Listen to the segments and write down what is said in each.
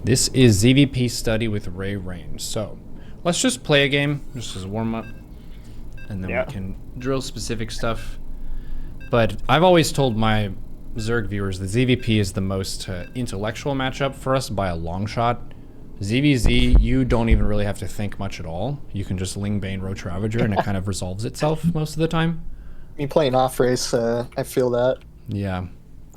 This is ZvP Study with RayReign. So, let's just play a game, just as a warm-up, and then we can drill specific stuff. But I've always told my Zerg viewers that ZvP is the most intellectual matchup for us by a long shot. ZvZ, you don't even really have to think much at all. You can just Ling Bane Roach Ravager and it kind of resolves itself most of the time. Me playing off race, I feel that. Yeah.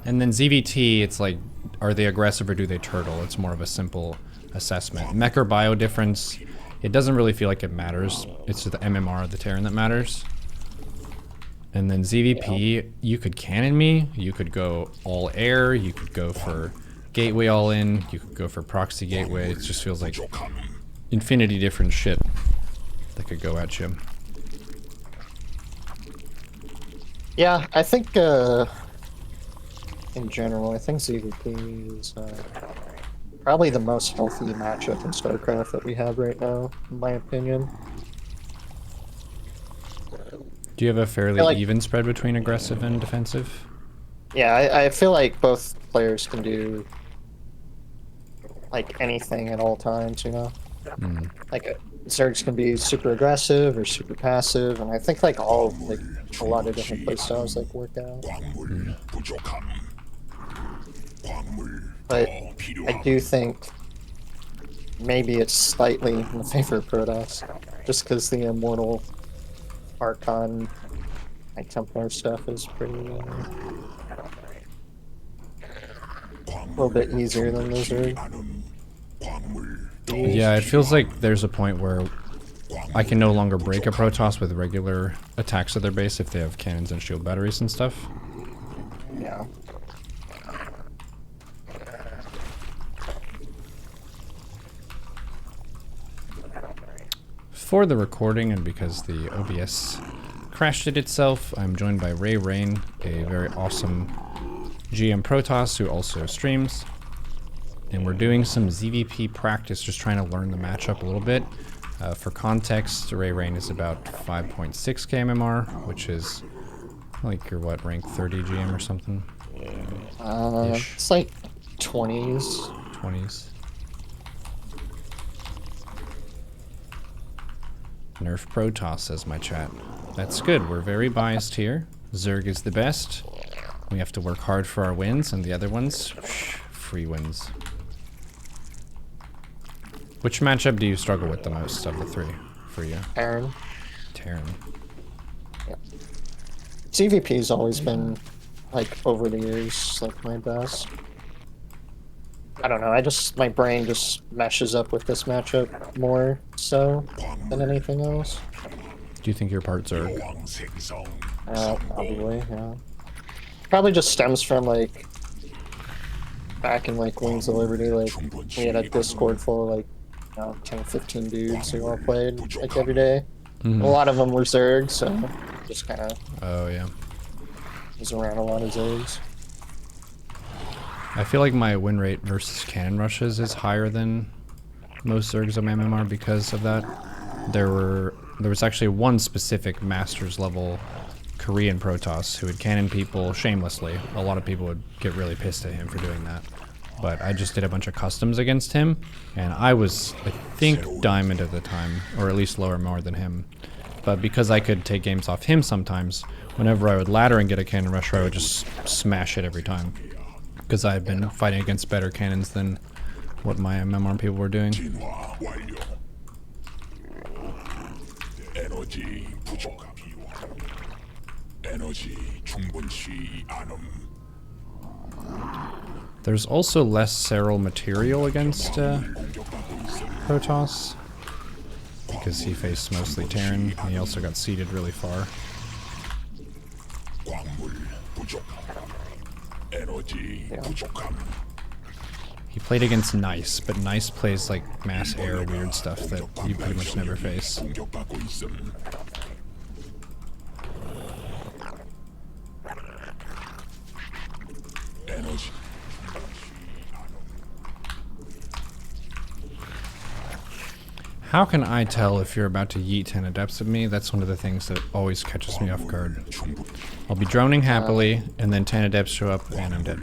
And then ZvT, it's like, are they aggressive or do they turtle? It's more of a simple assessment. Mech or bio difference, it doesn't really feel like it matters. It's the MMR of the Terran that matters. And then ZvP, you could cannon me, you could go all air, you could go for gateway all in, you could go for proxy gateway. It just feels like infinity different shit that could go at you. Yeah, I think, in general, I think ZvP is probably the most healthy matchup in StarCraft that we have right now, in my opinion. Do you have a fairly even spread between aggressive and defensive? Yeah, I feel like both players can do like anything at all times, you know? Like Zergs can be super aggressive or super passive, and I think like all like a lot of different playstyles like work out. But I do think maybe it's slightly in the favor of protoss, just because the Immortal Archon like Templar stuff is pretty a little bit easier than those are. Yeah, it feels like there's a point where I can no longer break a Protoss with regular attacks of their base if they have cannons and shield batteries and stuff. Yeah. For the recording, and because the OBS crashed it itself, I'm joined by RayReign, a very awesome GM Protoss who also streams. And we're doing some ZvP practice, just trying to learn the matchup a little bit. For context, RayReign is about 5.6 KMMR, which is like your what, rank 30 GM or something? It's like 20s. 20s. Nerf Protoss, says my chat. That's good, we're very biased here. Zerg is the best. We have to work hard for our wins, and the other ones, free wins. Which matchup do you struggle with the most of the three for you? Terran. Terran. Yeah. ZvP's always been, like, over the years, like, my best. I don't know, my brain just meshes up with this matchup more so than anything else. Do you think your parts are... Probably, yeah. Probably just stems from, like, back in, like, Wings of Liberty, like, we had a Discord full of, like, 10 or 15 dudes who all played, like, every day. A lot of them were Zergs, so just kind of... Oh, yeah. Was around a lot of Zergs. I feel like my win rate versus cannon rushes is higher than most Zergs on MMR because of that. There was actually one specific Masters level Korean Protoss who would cannon people shamelessly. A lot of people would get really pissed at him for doing that. But I just did a bunch of customs against him, and I was, I think, Diamond at the time, or at least lower more than him. But because I could take games off him sometimes, whenever I would ladder and get a cannon rusher, I would just smash it every time. Because I've been fighting against better cannons than what my MMR people were doing. There's also less Serral material against Protoss, because he faced mostly Terran, and he also got seeded really far. He played against Nice, but Nice plays like mass air weird stuff that you pretty much never face. How can I tell if you're about to yeet 10 adepts at me? That's one of the things that always catches me off guard. I'll be droning happily, and then 10 adepts show up, and I'm dead.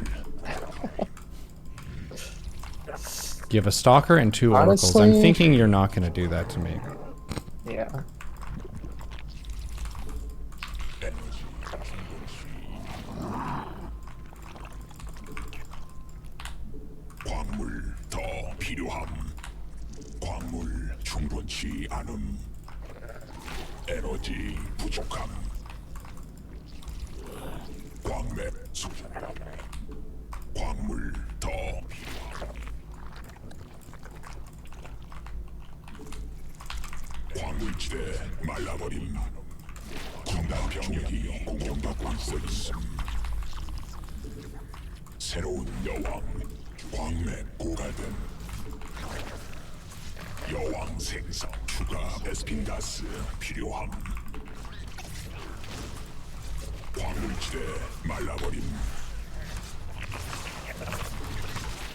You have a stalker and 2 oracles. I'm Honestly- thinking you're not going to do that to me. Yeah. 광물 더 필요함. 광물 충분치 않음. 에너지 부족함. 광맥 수준. 광물 더 필요함. 광물지대 말라버림. 군단 병력이 공격받고 있음. 새로운 여왕. 광맥 고갈됨. 여왕 생성 추가 베스핀 가스 필요함. 광물지대 말라버림.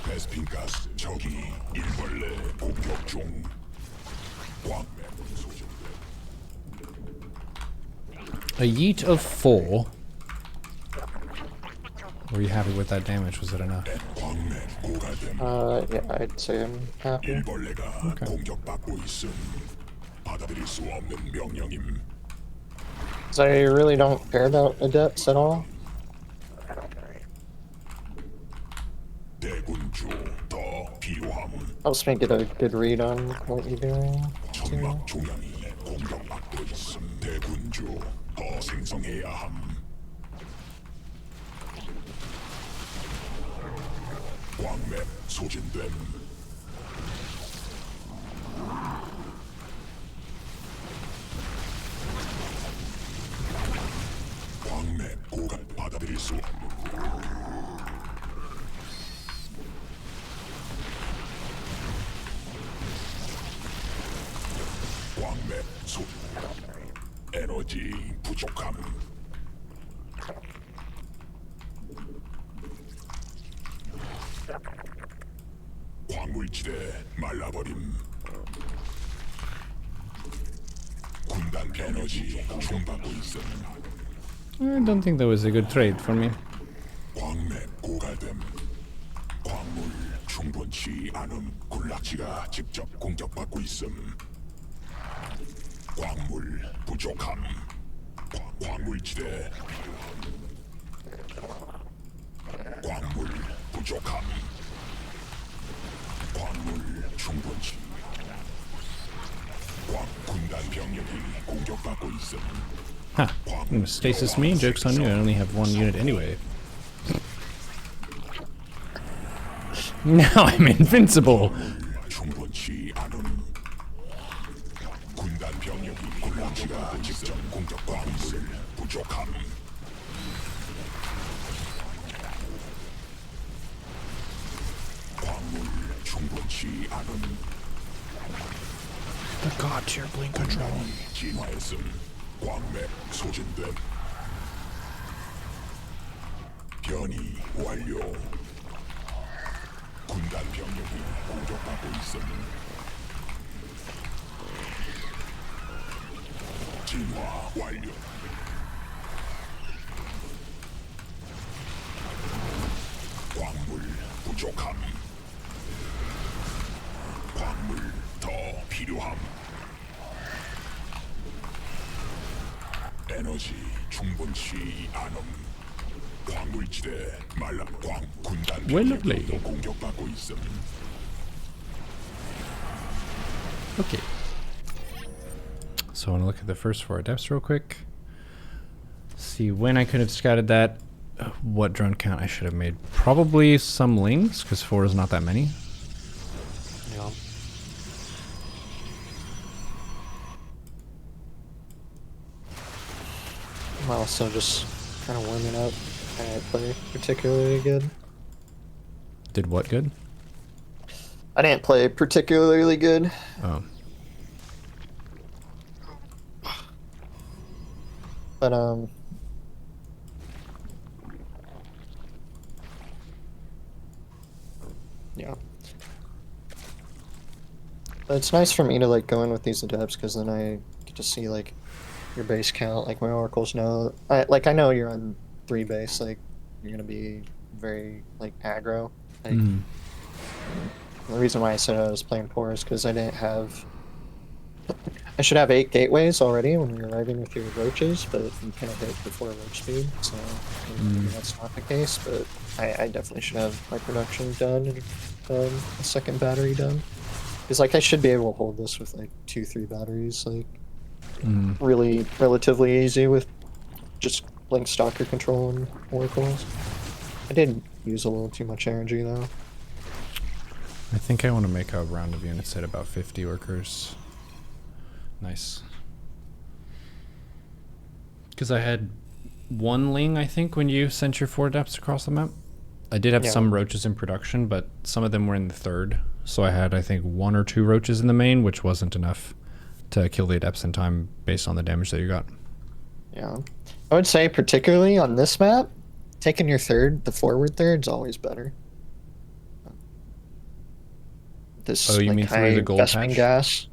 베스핀 가스 적이 일벌레 공격 중. 광맥 소진됨. A yeet of 4. Were you happy with that damage? Was it enough? 광맥 고갈됨. Yeah, I'd say I'm happy. 일벌레가 공격받고 있음. 받아들일 수 없는 명령임. Because I really don't care about adepts at all. 대군주 더 필요함. Helps me get a good read on what you're doing. too. 천막 중앙이 공격받고 있음. 대군주 더 생성해야 함. 광맥 소진됨. 광맥 고갈 받아들일 수 없는. 광맥 소 에너지 부족함. 광물지대 말라버림. 군단 에너지 충받고 있음. I don't think that was a good trade for me. 광맥 고갈됨. 광물 충분치 않음. 군락지가 직접 공격받고 있음. 광물 부족함. 광물지대. 광물 부족함. 광물 충분치. 군단 병력이 공격받고 있음. Huh. Stasis me? Joke's on you. I only have 1 unit anyway. Now I'm invincible! 충분치 않음. 군단 병력이 군락지가 직접 공격받고 있음. 부족함. 광물 충분치 않음. The god tier blink control. 진화했음. 광맥 소진됨. 변이 완료. 군단 병력이 공격받고 있음. 진화 완료. 광물 부족함. 광물 더 필요함. 에너지 충분치 않음. 광물지대 말라 군단 Well 병력이 played. 공격받고 있음. Okay. So I want to look at the first 4 adepts real quick. See when I could have scouted that. What drone count I should have made. Probably some lings, because 4 is not that many. Yeah. I'm also just kind of warming up. I didn't play particularly good. Did what good? I didn't play particularly good. Oh. But yeah. But it's nice for me to like go in with these adepts because then I get to see like your base count. Like my oracles know. I know you're on 3 base. Like you're gonna be very like aggro. Like The reason why I said I was playing poor is because I didn't have. I should have 8 gateways already when you're arriving with your roaches, but you can't hit before roach speed, so maybe that's not the case. But I definitely should have my production done and a second battery done. Because like I should be able to hold this with like 2-3 batteries, like really relatively easy with just Link Stalker control and oracles. I did use a little too much energy though. I think I want to make a round of units at about 50 workers. Nice. Because I had 1 Ling, I think, when you sent your 4 depths across the map. I did have some roaches in production, but some of them were in the 3rd. So I had, I think, 1 or 2 roaches in the main, which wasn't enough to kill the adepts in time based on the damage that you got. Yeah. I would say, particularly on this map, taking your 3rd, the forward 3rd, is always better. This, oh, you like, mean through the gold Vespene patch? gas.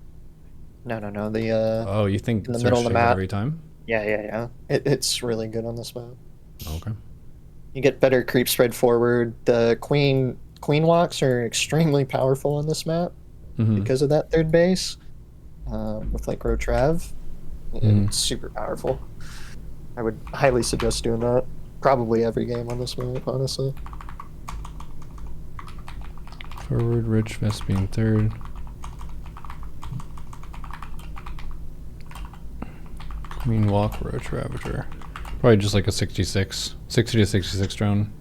No, the oh, you think in the middle of the shield map every time? Yeah. It's really good on this map. Okay. You get better creep spread forward. The queen walks are extremely powerful on this map because of that 3rd base. With like Roach Rav, it's super powerful. I would highly suggest doing that. Probably every game on this map, honestly. Forward, Rich, Vespene 3rd. Queen Walk, Roach Ravager. Probably just like a 60 to 66 drone.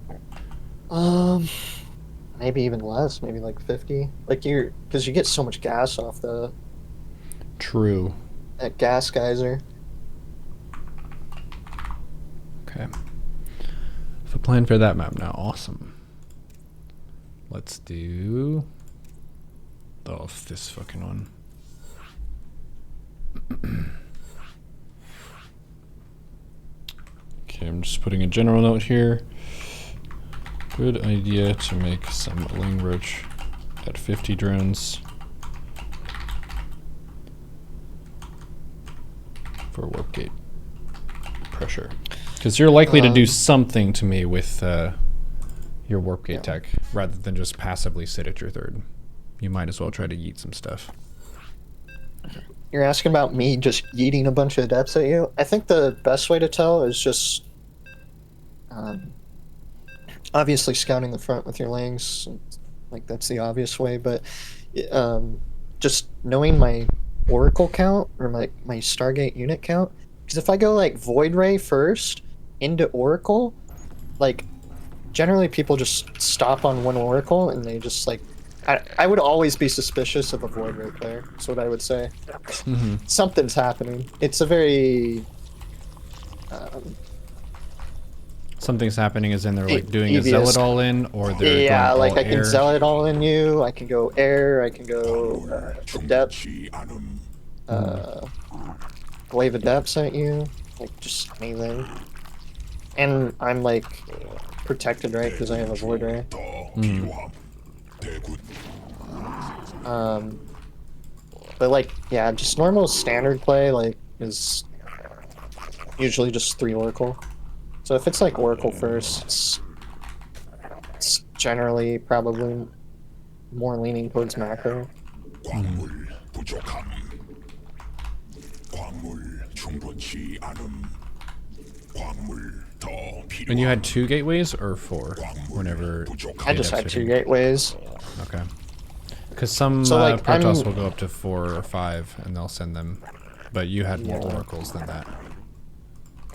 Maybe even less, maybe like 50. Like because you get so much gas off that gas geyser. Okay. So plan for that map now. Awesome. Let's do this fucking one. Okay, I'm just putting a general note here. Good idea to make some Ling Roach at 50 drones for warp gate pressure. Because you're likely to do something to me with your warp gate tech, rather than just passively sit at your 3rd. You might as well try to yeet some stuff. You're asking about me just yeeting a bunch of adepts at you? I think the best way to tell is just obviously scouting the front with your Lings. Like, that's the obvious way, but just knowing my Oracle count, or my Stargate unit count. Because if I go, like, Void Ray first into Oracle, like, generally people just stop on 1 Oracle, and they just, like... I would always be suspicious of a Void Ray player. That's what I would say. Something's happening. It's a very... Something's happening as in they're like doing a zealot all in, or they're going all like I air. can zealot all in you, I can go air, I can go depth, wave of depths at you, like just anything. And I'm like protected, right, because I have a void ray. But like, yeah, just normal standard play like is usually just 3 Oracle. So if it's like Oracle first, it's generally probably more leaning towards macro. And you had 2 gateways or 4? Whenever I just had 2 gateways. Okay. Because some protoss will go up to 4 or 5, and they'll send them. But you had more oracles than that.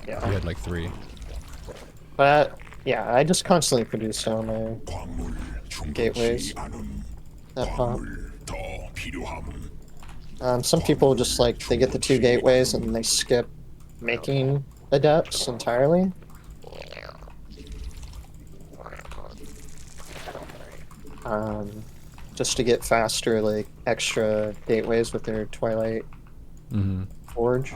Yeah. You had like 3. But yeah, I just constantly produce on my gateways that pop. Some people just like they get the 2 gateways and they skip making adepts entirely. Just to get faster, like extra gateways with their Twilight Forge.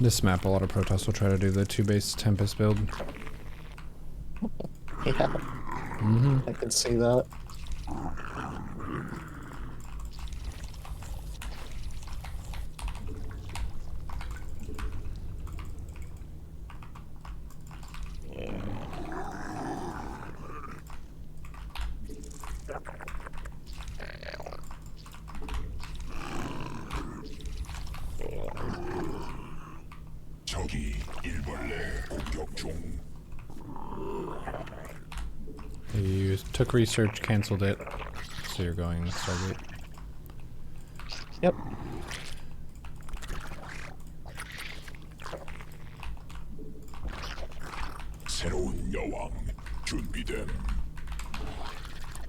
This map, a lot of protoss will try to do the 2-base Tempest build. Yeah, I can see that. 저기 일벌레 공격 중. You took research, canceled it, so you're going Stargate. Yep. 새로운 여왕 준비됨.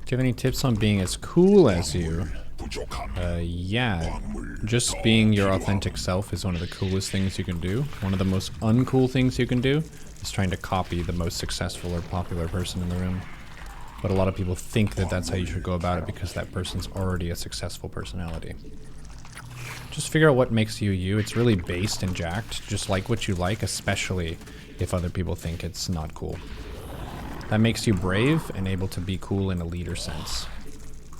Do you have any tips on being as cool as you? 부족함. Yeah. Just being your authentic self is one of the coolest things you can do. One of the most uncool things you can do is trying to copy the most successful or popular person in the room. But a lot of people think that that's how you should go about it because that person's already a successful personality. Just figure out what makes you you. It's really based and jacked. Just like what you like, especially if other people think it's not cool. That makes you brave and able to be cool in a leader sense.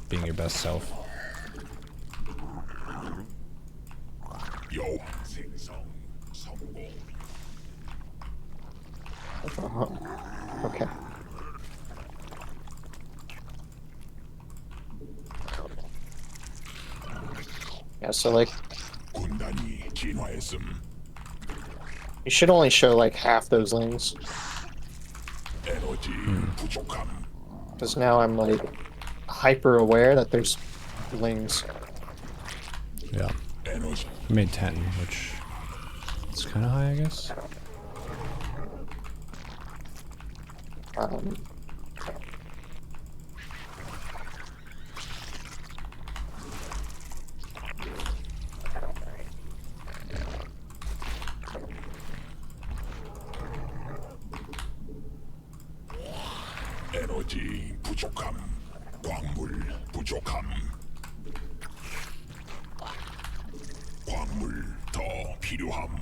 Being your best self. 여왕 생성 성공. Okay. Yeah, so like, 군단이 진화했음. you should only show like half those lings. 에너지 부족함. Because now I'm like hyper aware that there's lings. Yeah. 에너지 I made 10, which is kind of high, I guess. Um, 에너지 부족함. 광물 부족함. 광물 더 필요함.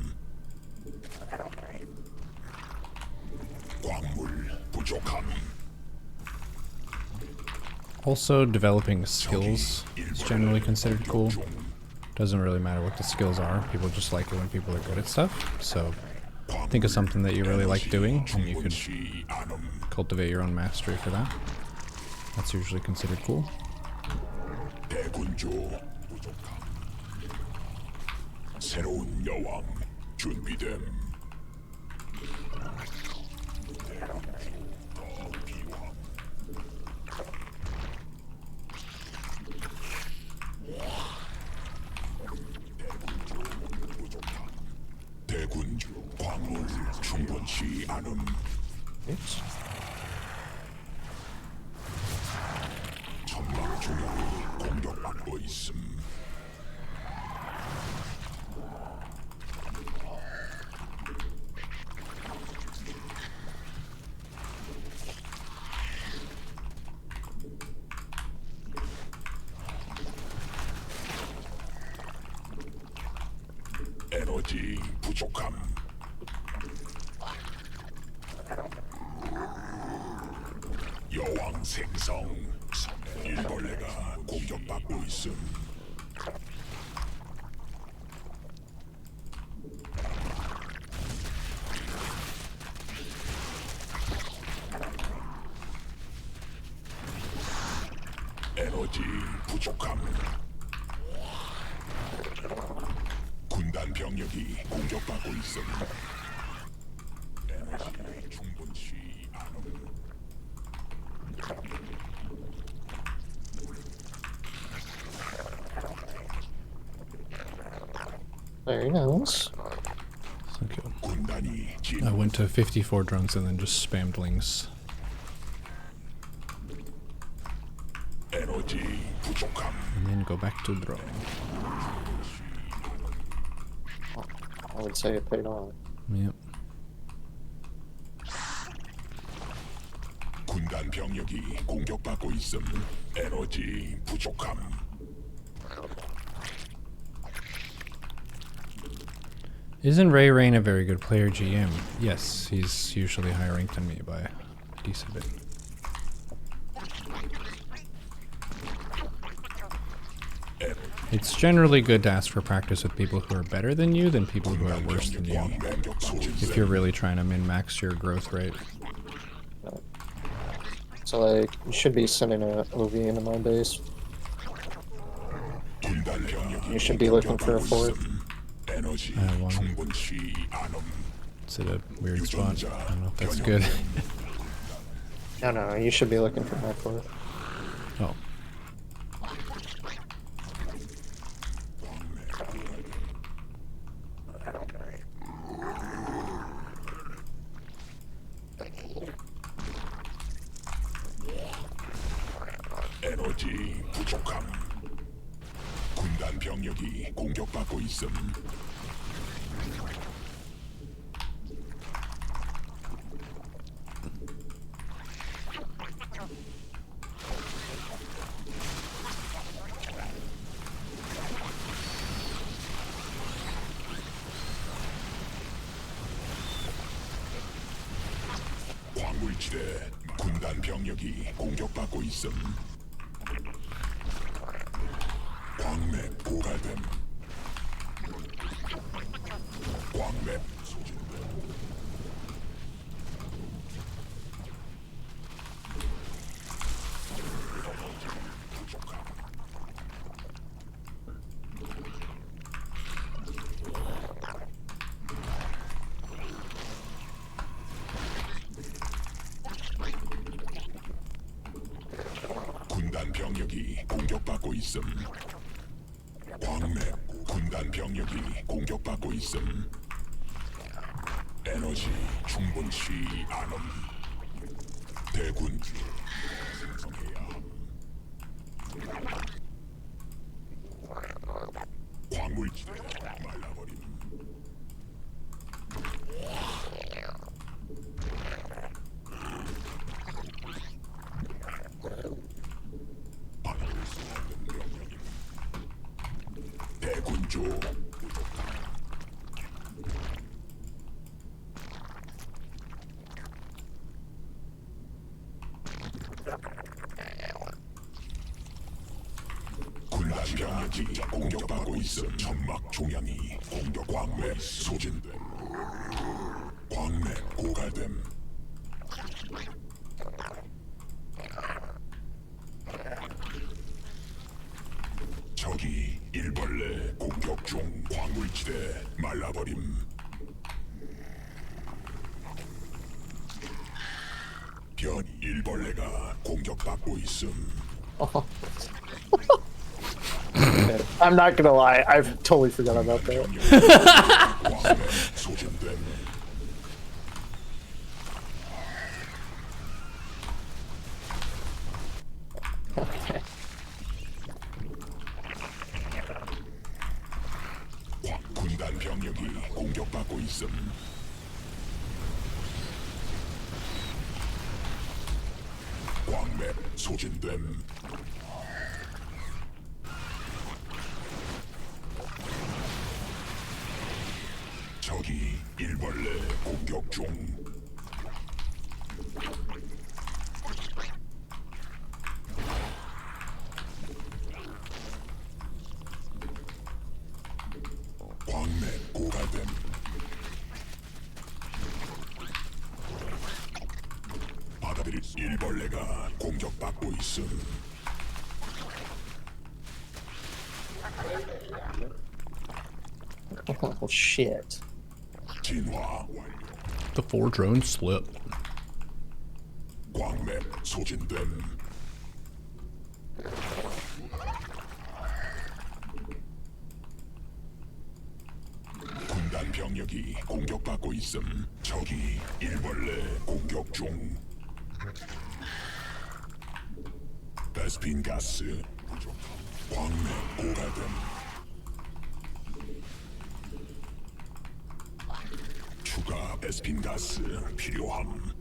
광물 부족함. Also, developing skills is generally considered cool. Doesn't really matter what the skills are. People just like it when people are good at stuff. So, think of something that you really like doing, and you could 충분치 않음. cultivate your own mastery for that. That's usually considered cool. 대군주 부족함. 새로운 여왕 준비됨. 더 필요함. 대군주 광물 충분치 않음. oops. 천막 중앙이 공격받고 있음. 에너지 부족함. 여왕 생성. 일벌레가 공격받고 있음. 에너지 부족함. 군단 병력이 공격받고 있음. 에너지 충분치 않음. Very nice. Thank you. 군단이 I 진 went to 54 drunks and then just spammed lings. 에너지 부족함. And then go back to drone. I would say it paid off. Yep. 군단 병력이 공격받고 있음. 에너지 부족함. Isn't RayReign a very good player GM? Yes, he's usually higher ranked than me by a decent bit. It's generally good to ask for practice with people who are better than you than people who are worse than you, if you're really trying to min-max your growth rate. So like, you should be sending a OV into my base. 군단 병력이 You should be looking for a fort. 에너지 I have one. 충분치 않음. It's at a weird spot. I don't know if that's good. No, you should be looking for my fourth. Oh. 에너지 부족함. 군단 병력이 공격받고 있음. 광물지대 군단 병력이 공격받고 있음. 광맥 고갈됨. 광맥 소진됨. 부족함. 군단 병력이 공격받고 있음. 광맥 군단 병력이 공격받고 있음. 에너지 충분치 않음. 대군 생성해야 함. 광물지대 말라버림. 받을 수 없는 명령임. 대군주 군단 병력이 공격받고 있음. 점막 종양이 공격. 광맥 소진됨. 광맥 고갈됨. 적이 일벌레 공격 중. 광물지대 말라버림. 변 일벌레가 공격받고 있음. I'm not gonna lie, I've totally forgot about that. 광맥 소진됨. Okay. 군단 병력이 공격받고 있음. 광맥 소진됨. 적이 일벌레 공격 중. 광맥 고갈됨. 받아들일 수. 일벌레가 공격받고 있음. Oh shit. 진화 완료. The 4 drones slipped. 광맥 소진됨. 군단 병력이 공격받고 있음. 적이 일벌레 공격 중. 베스핀 가스 부족. 광맥 고갈됨. 추가 베스핀 가스 필요함.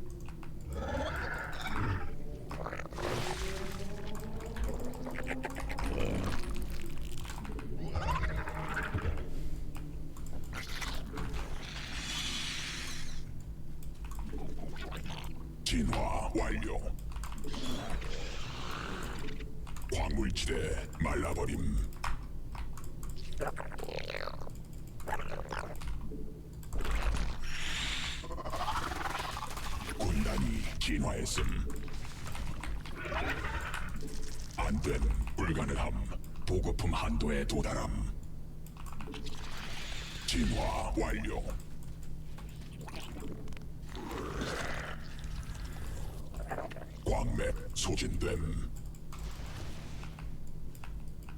진화 완료. 광물지대 말라버림. 군단이 진화했음. 안됨. 불가능함. 보급품 한도에 도달함. 진화 완료. 광맥 소진됨.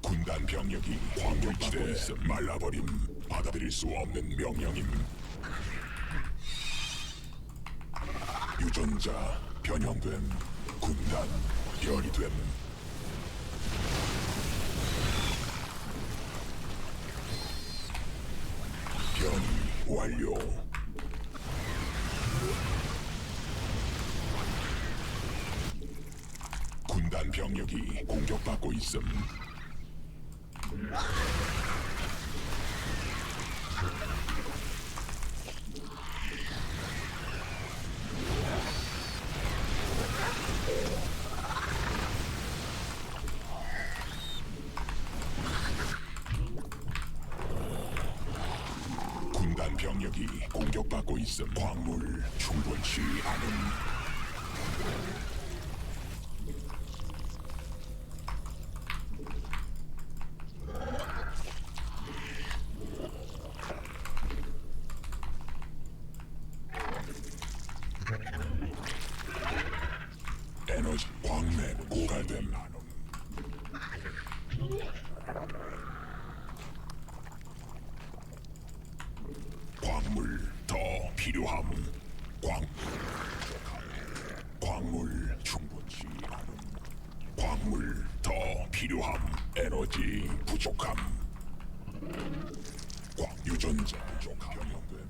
군단 병력이 광물지대에 말라버림. 받아들일 수 없는 명령임. 유전자 변형됨. 군단 결이됨. 변이 완료. 군단 병력이 공격받고 있음. 군단 병력이 공격받고 있음. 광물 충분치 않음. 에너지 광맥 고갈됨. 광물 더 필요함. 광물 충분치 않음. 광물 더 필요함. 에너지 부족함. 유전자 변형됨.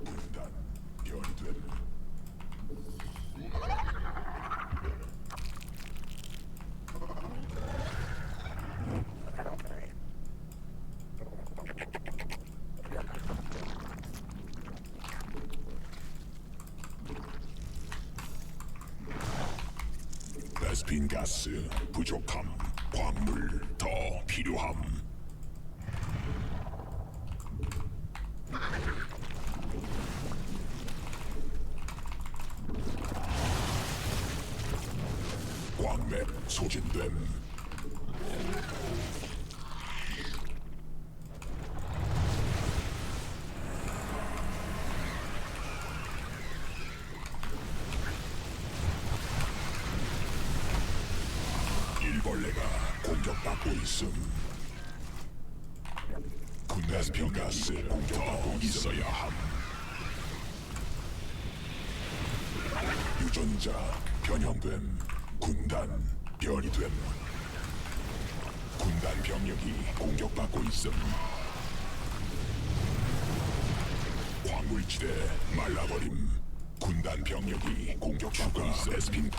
군단 변됨. 베스핀 가스 부족함. 광물 더 필요함. 광맥 소진됨. 일벌레가 공격받고 있음. 베스핀 가스 공격받고 있어야 함. 유전자 변형됨. 군단 변이됨. 군단 병력이 공격받고 있음. 광물지대 말라버림. 군단 병력이 공격받고 있음. 베스핀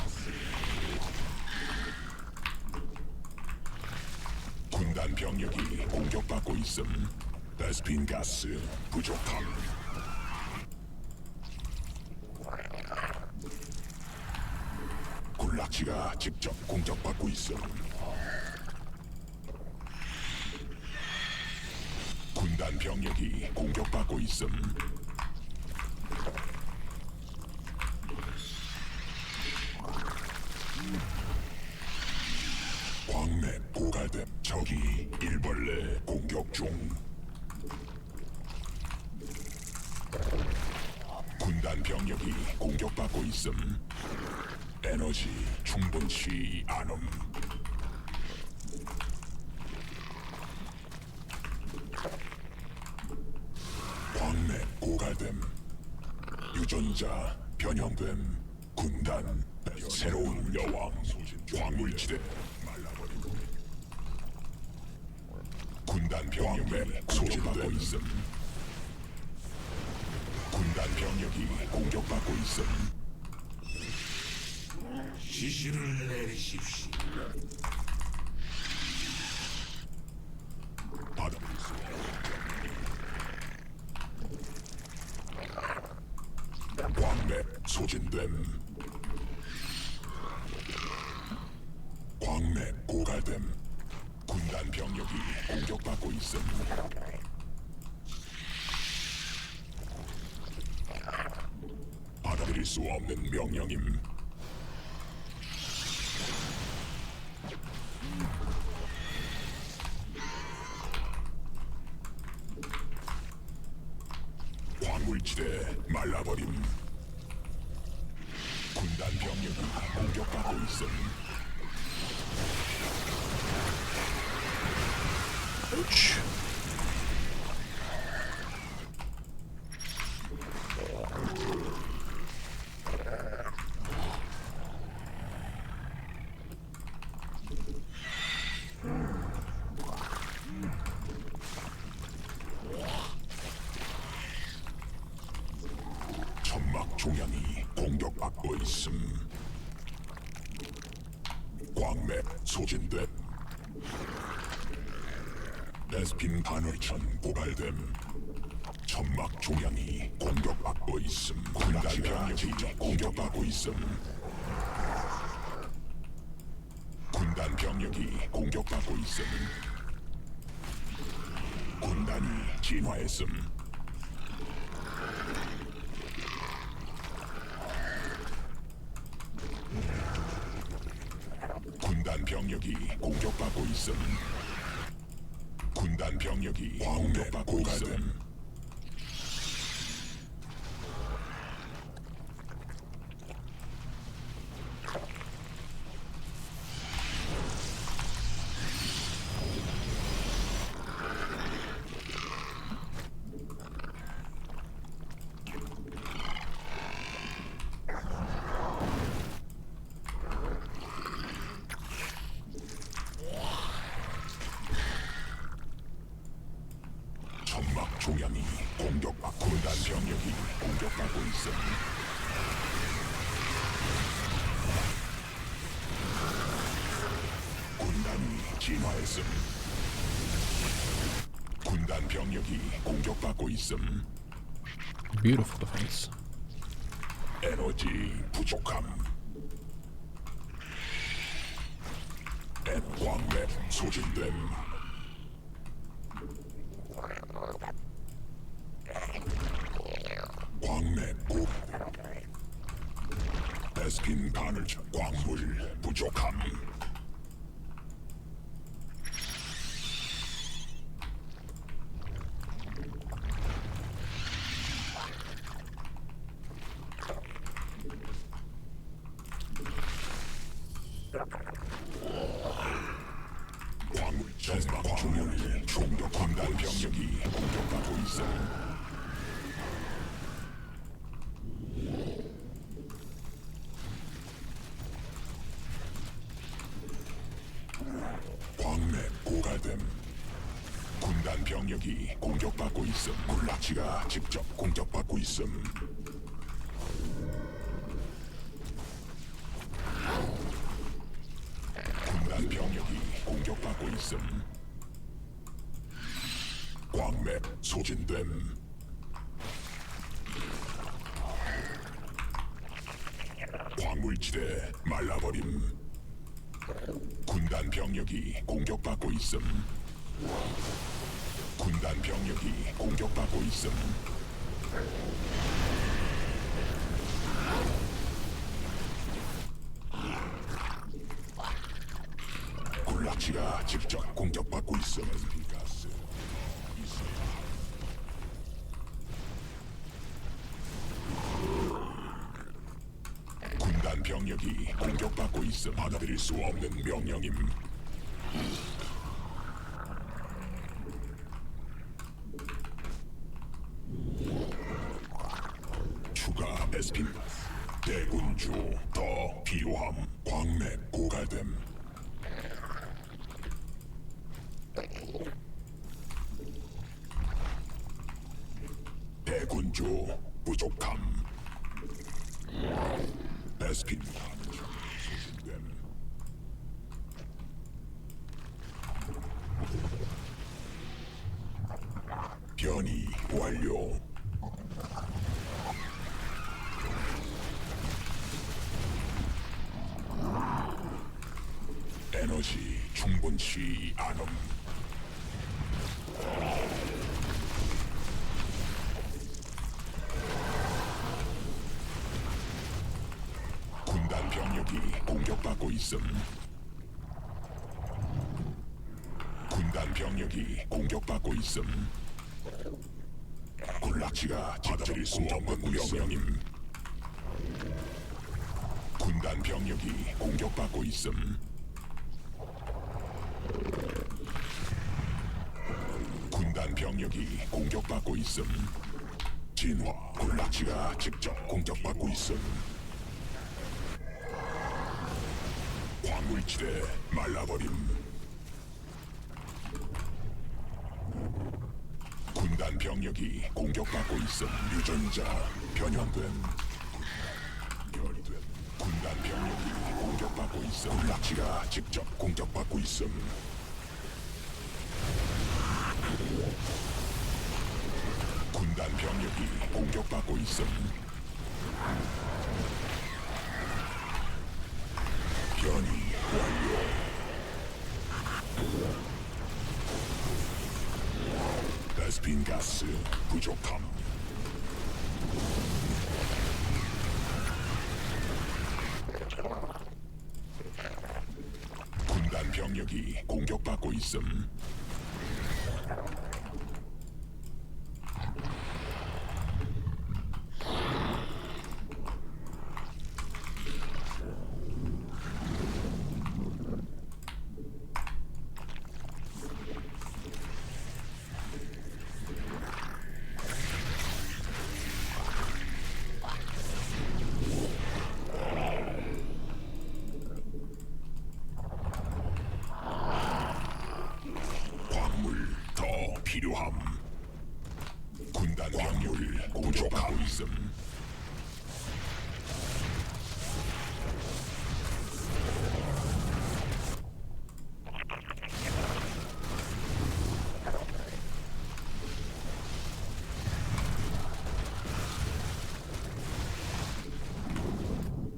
군단 병력이 공격받고 있음. 베스핀 가스 부족함. 군락지가 직접 공격받고 있음. 군단 병력이 공격받고 있음. 광맥 고갈됨. 적이 일벌레 공격 중. 군단 병력이 공격받고 있음. 에너지 충분치 않음. 광맥 고갈됨. 유전자 변형됨. 군단 새로운 여왕. 광물지대 말라버리고. 군단 병력이 소진받고 있음. 군단 병력이 공격받고 있음. 지시를 내리십시오. 바다 광맥 소진됨. 광맥 고갈됨. 군단 병력이 공격받고 있음. 받아들일 수 없는 명령임. 광물지대 말라버림. 군단 병력이 공격받고 있음. ouch. 천막 종양이 공격받고 있음. 광맥 소진됨. 베스핀 가늘천 고갈됨. 천막 종양이 공격받고 있음. 군단 병력이 공격받고 있음. 군단 병력이 공격받고 있음. 군단이 진화했음. 군단 병력이 공격받고 있음. 군단 병력이 공격받고 있음. 천막 종양이 공격받고 군단 병력이 공격받고 있음. 군단이 진화했음. 군단 병력이 공격받고 있음. Beautiful defense. 에너지 부족함. 광맥 소진됨. 광맥 고 베스핀 가늘천 광물 부족함. 광물 전막 중형이 총격 군단 병력이 공격받고 있어. 광맥 고갈됨. 군단 병력이 공격받고 있음. 굴락지가 직접 공격받고 있음. 군단 병력이 공격받고 있음. 광맥 소진됨. 광물지대 말라버림. 군단 병력이 공격받고 있음. 군단 병력이 공격받고 있음. 굴락지가 직접 공격받고 있음. 군단 병력이 공격받고 있음. 받아들일 수 없는 명령임. 추가 베스핀 대군주 더 필요함. 광맥 고갈됨. 대군주 부족함. 베스핀 소진됨. 변이 완료. 에너지 충분치 않음. 군단 병력이 공격받고 있음. 군단 병력이 공격받고 있음. 군락지가 직접 공격받고 명령임. 군단 병력이 공격받고 있음. 군단 병력이 공격받고 있음. 진화 군락지가 직접 공격받고 있음. 광물지대 말라버림. 군단 병력이 공격받고 있음. 유전자 변형된. 결된. 군단 병력이 공격받고 있음. 군락지가 직접 공격받고 있음. 군단 병력이 공격받고 있음. 변이 완료. 베스핀 가스 부족함. 군단 병력이 공격받고 있음. 광물 더 필요함. 군단 병력을 공격하고 있음.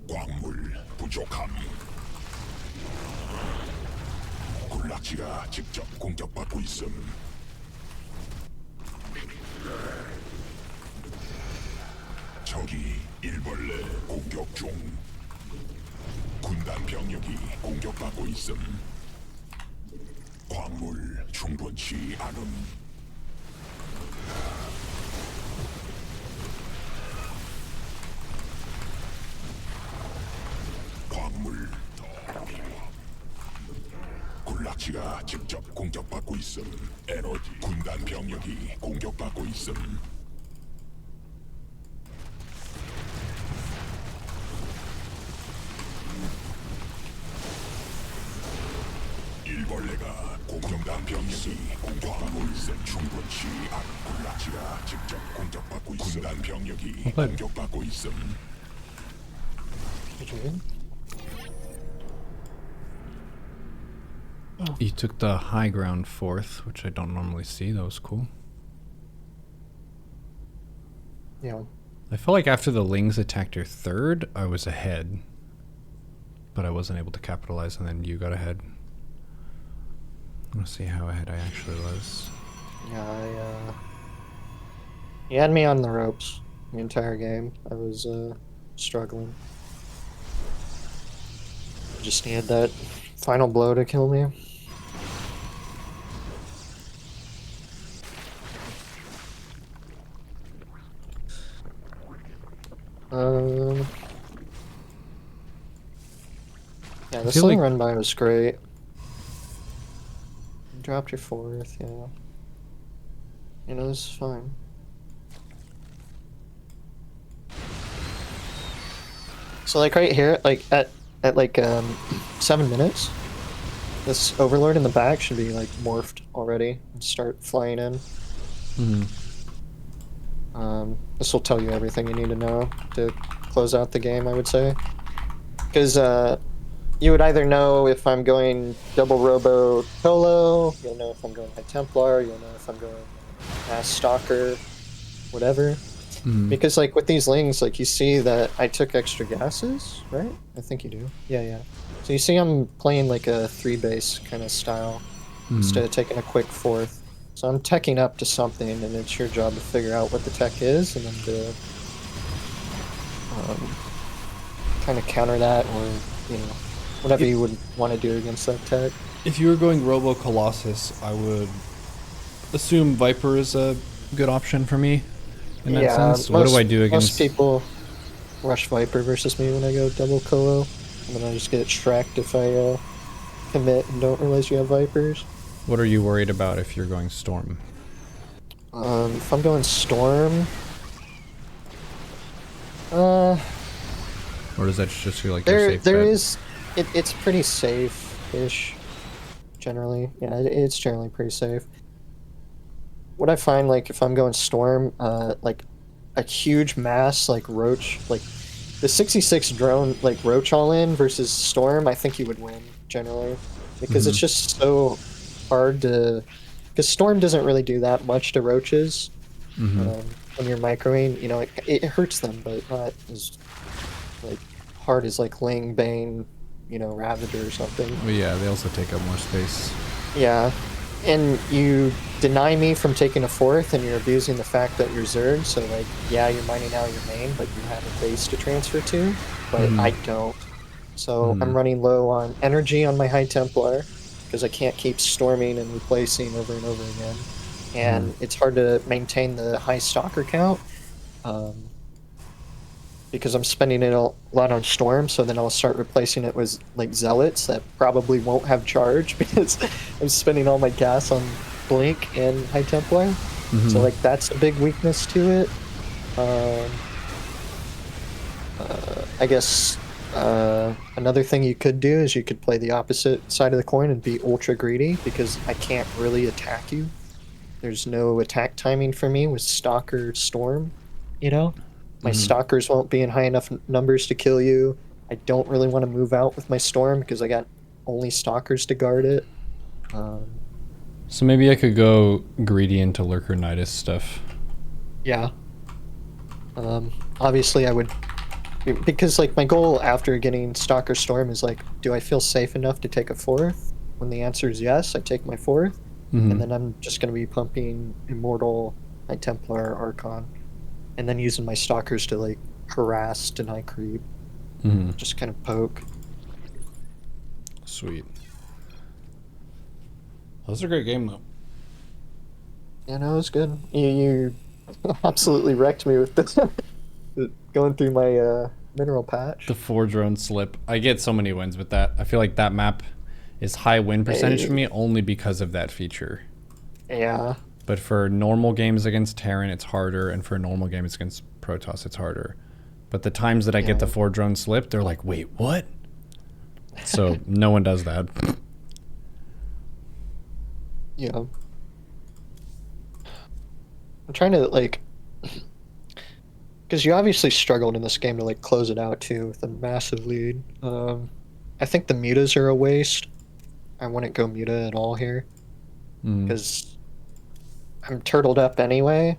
광물 부족함. 군락지가 직접 공격받고 있음. 적이 일벌레 공격 중. 군단 병력이 공격받고 있음. 광물 충분치 않음. 광물 더 필요함. 군락지가 직접 공격받고 있음. 에너지 군단 병력이 공격받고 있음. 일벌레가 공격단 병력이 공격하고 있음. 충분치 않은 군락지가 직접 공격받고 있음. 군단 병력이 공격받고 있음. 이쪽은? You took the high ground fourth, which I don't normally see. That was cool. Yeah. I felt like after the Lings attacked your third, I was ahead. But I wasn't able to capitalize, and then you got ahead. Let's see how ahead I actually was. Yeah, he had me on the ropes the entire game. I was struggling. Just needed that final blow to kill me. Yeah, the feel sling like- run by was great. You dropped your fourth, yeah. You know, this is fine. So like right here, like at like 7 minutes, this overlord in the back should be like morphed already and start flying in. This will tell you everything you need to know to close out the game, I would say. Because you would either know if I'm going double robo Tolo, you'll know if I'm going High Templar, you'll know if I'm going Mass Stalker, whatever. Because like with these lings, like you see that I took extra gases, right? I think you do. Yeah. So you see I'm playing like a 3-base kind of style instead of taking a quick fourth. So I'm teching up to something, and it's your job to figure out what the tech is, and then to kind of counter that, or you know, whatever you would want to do against that tech. If you were going Robo Colossus, I would assume Viper is a good option for me. in that sense. What do I do against... Most people rush Viper versus me when I go double colo, and then I just get tracked if I commit and don't realize you have Vipers. What are you worried about if you're going Storm? If I'm going Storm... Or does that just feel like your safe bet? It's pretty safe-ish, generally. Yeah, it's generally pretty safe. What I find, like, if I'm going Storm, like, a huge mass, like, Roach, like, the 66 drone, like, Roach all-in versus Storm, I think you would win, generally. Because it's just so hard to... Because Storm doesn't really do that much to Roaches. When you're microing, you know, it hurts them, but not as, like, hard as, like, Ling, Bane, you know, Ravager or something. Well, yeah, they also take up more space. Yeah. And you deny me from taking a 4th, and you're abusing the fact that you're Zerg, so, like, yeah, you're mining out your main, but you have a base to transfer to, but I don't. So I'm running low on energy on my High Templar, because I can't keep storming and replacing over and over again. And it's hard to maintain the high stalker count, because I'm spending it a lot on Storm, so then I'll start replacing it with, like, Zealots that probably won't have charge, because I'm spending all my gas on Blink and High Templar. So, like, that's a big weakness to it. I guess another thing you could do is you could play the opposite side of the coin and be ultra greedy, because I can't really attack you. There's no attack timing for me with Stalker Storm, you know? My Stalkers won't be in high enough numbers to kill you. I don't really want to move out with my Storm because I got only Stalkers to guard it. So maybe I could go greedy into Lurker Nidus stuff. Yeah. Obviously I would... Because, like, my goal after getting Stalker Storm is, like, do I feel safe enough to take a 4th? When the answer is yes, I take my 4th. And then I'm just going to be pumping Immortal, my Templar, Archon, and then using my Stalkers to, like, harass, deny creep. Just kind of poke. Sweet. That was a great game, though. Yeah, no, it was good. You absolutely wrecked me with this. Going through my mineral patch. The 4-drone slip. I get so many wins with that. I feel like that map is high win percentage for me only because of that feature. Yeah. But for normal games against Terran, it's harder, and for normal games against Protoss, it's harder. But the times that I get the 4-drone slip, they're like, wait, what? So no one does that. Yeah. I'm trying to, like... Because you obviously struggled in this game to, like, close it out, too, with a massive lead. I think the mutas are a waste. I wouldn't go muta at all here. Because I'm turtled up anyway,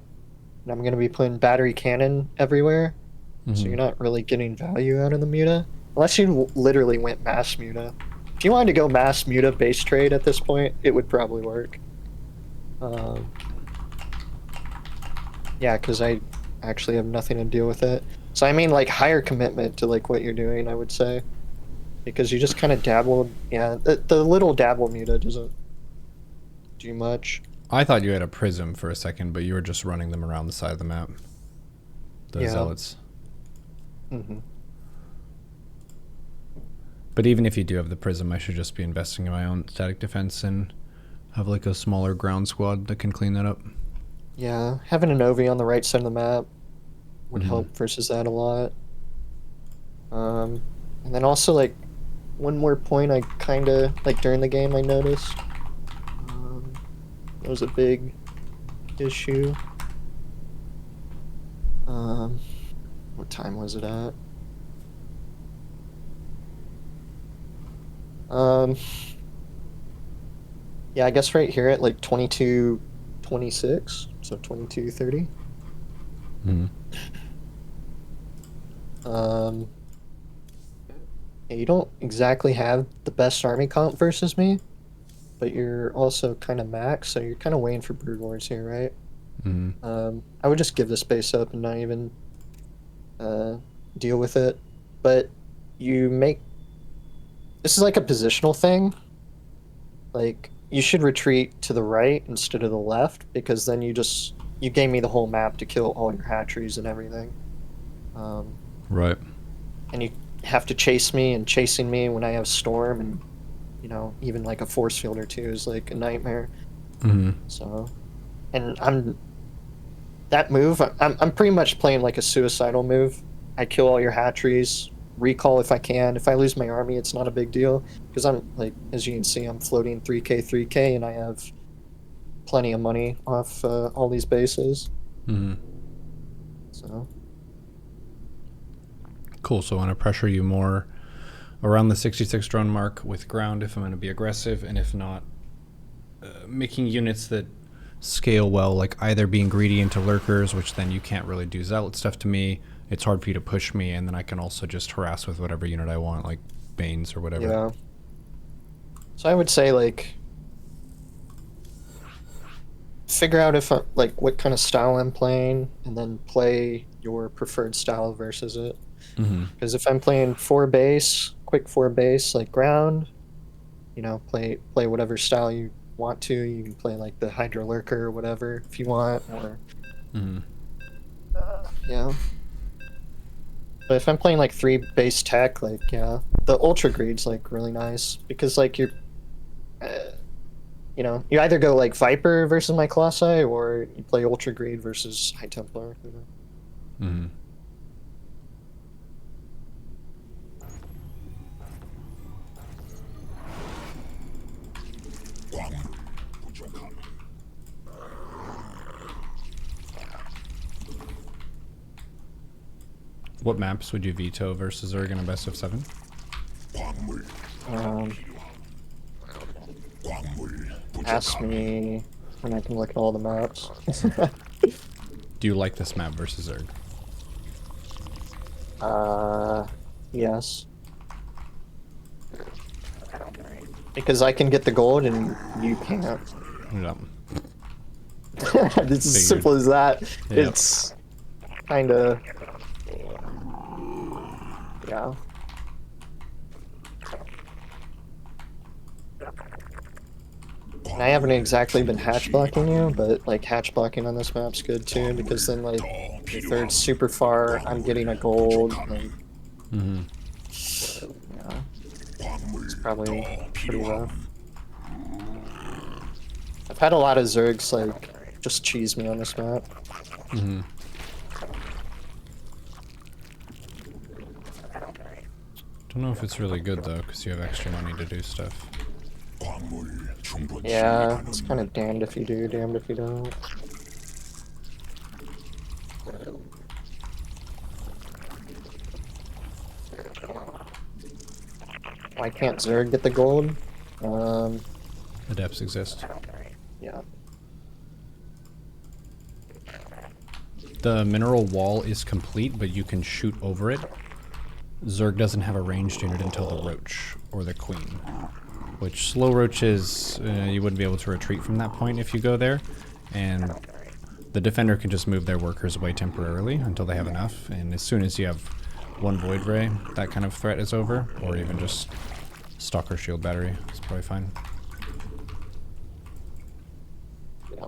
and I'm going to be putting battery cannon everywhere. So you're not really getting value out of the muta. Unless you literally went mass muta. If you wanted to go mass muta base trade at this point, it would probably work. Yeah, because I actually have nothing to deal with it. So I mean, like, higher commitment to, like, what you're doing, I would say. Because you just kind of dabbled. Yeah, the little dabble muta doesn't do much. I thought you had a prism for a second, but you were just running them around the side of the map. The Zealots. But even if you do have the prism, I should just be investing in my own static defense and have, like, a smaller ground squad that can clean that up. Yeah, having an Ovi on the right side of the map would help versus that a lot. And then also, like, one more point I kind of, like, during the game I noticed. It was a big issue. What time was it at? Yeah, I guess right here at, like, 22:26, so 22:30. Yeah, you don't exactly have the best army comp versus me, but you're also kind of max, so you're kind of waiting for Brood Wars here, right? I would just give this base up and not even deal with it. But you make... This is like a positional thing. Like, you should retreat to the right instead of the left, because then you just you gave me the whole map to kill all your hatcheries and everything. Right. And you have to chase me, and chasing me when I have storm, and you know, even like a force field or two is like a nightmare. Mm-hmm. So, and that move, I'm pretty much playing like a suicidal move. I kill all your hatcheries, recall if I can. If I lose my army, it's not a big deal because I'm like, as you can see, I'm floating 3k, and I have plenty of money off all these bases. Mm-hmm. So Cool. So I want to pressure you more around the 66 drone mark with ground if I'm going to be aggressive, and if not, making units that scale well, like either being greedy into lurkers, which then you can't really do zealot stuff to me. It's hard for you to push me, and then I can also just harass with whatever unit I want, like Banes or whatever. yeah. So I would say like figure out if like what kind of style I'm playing, and then play your preferred style versus it. Mm-hmm. Because if I'm playing 4 base, quick 4 base like ground, you know, play whatever style you want to. You can play like the Hydra Lurker or whatever if you want, or Mm-hmm. yeah. But if I'm playing like 3 base tech, like yeah, the Ultra Greed's like really nice because like you're, you know, you either go like Viper versus my Colossi, or you play Ultra Greed versus High Templar. You know? Mm-hmm. 광물 부족함. What maps would you veto versus Zerg in a best of 7? 광물 Um, 광물 ask 부족함. me when I can look at all the maps. Do you like this map versus Zerg? Yes. Because I can get the gold and you can't. No. It's as simple as that. Yep. It's kind of, yeah. And I haven't exactly been hatch blocking you, but like hatch blocking on this map's good too, because then like if they're super far, I'm getting a gold. Like, Mm-hmm. yeah, it's probably pretty rough. I've had a lot of Zergs like just cheese me on this map. Mm-hmm. Don't know if it's really good though, because you have extra money to do stuff. 광물 충분치 Yeah, 않음. it's kind of damned if you do, damned if you don't. Why can't Zerg get the gold? Adepts exist. Yeah. The mineral wall is complete, but you can shoot over it. Zerg doesn't have a ranged unit until the Roach, or the Queen. Which, slow roaches, you wouldn't be able to retreat from that point if you go there. And the defender can just move their workers away temporarily until they have enough. And as soon as you have one Void Ray, that kind of threat is over. Or even just Stalker Shield Battery. It's probably fine. Yeah.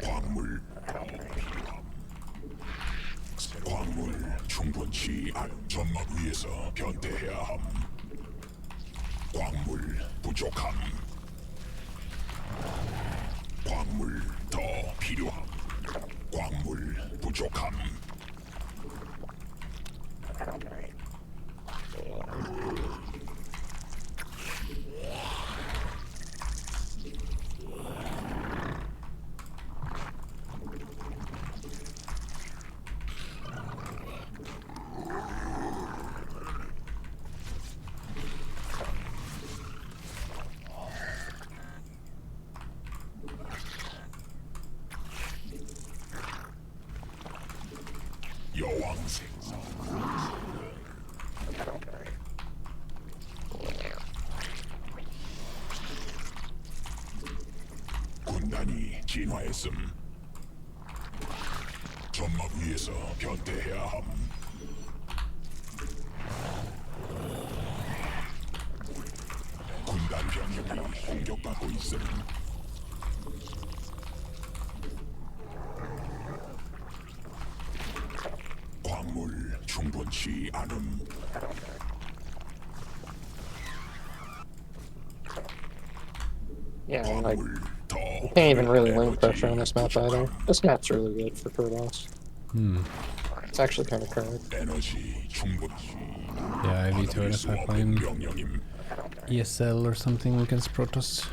광물 광물 충분치 않음. 점막 위에서 변태해야 함. 광물 부족함. 광물 더 필요함. 광물 부족함. 진화했음. 점막 위에서 변태해야 함. 군단 병력이 공격받고 있음. 광물 충분치 않음. Yeah, and like 광물 더 you can't even really link 에너지 pressure on this map either. 부족함. This map's really good for protoss. It's actually kind of cracked. 에너지 충분치. Yeah, I veto it if I play him 명령임. ESL or something against Protoss.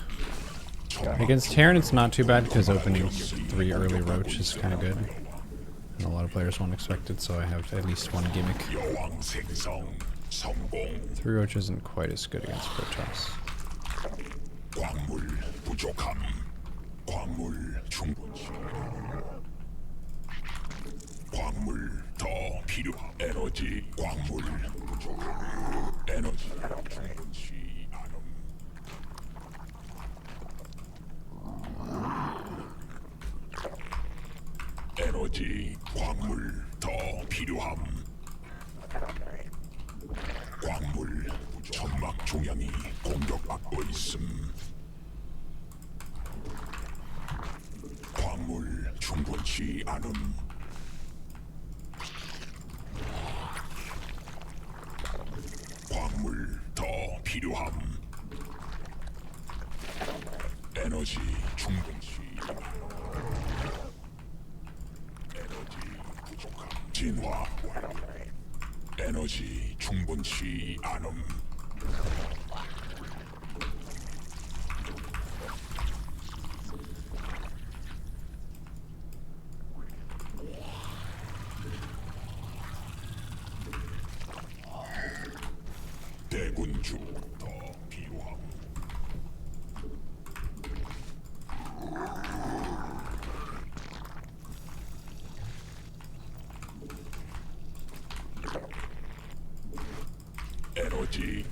Against Terran, it's not too bad because opening 3 early Roach is kind of good. And a lot of players won't expect it, so I have at least one gimmick. 여왕 생성 성공. 3 Roach isn't quite as good against Protoss. 광물 부족함. 광물 충분치. 광물 더 필요함. 에너지 광물 부족함. 에너지 충분치 않음. 에너지 광물 더 필요함. 광물 천막 중앙이 공격받고 있음. 광물 충분치 않음. 광물 더 필요함. 에너지 충분치 않음. 에너지 부족함. 진화 완료. 에너지 충분치 않음. 대군주 더 필요함. 에너지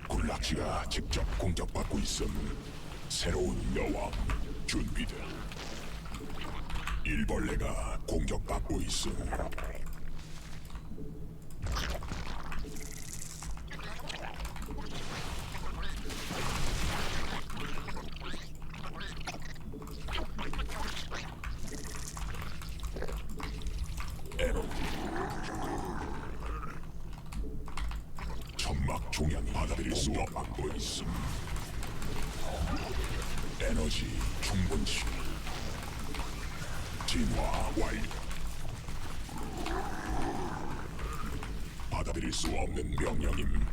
굴락지가 직접 공격받고 있음. 새로운 여왕 준비돼. 일벌레가 공격받고 있음. 에너지 천막 종양이 받아들일 수 없고 있음. 에너지 충분치. 진화 완료. 받아들일 수 없는 명령임.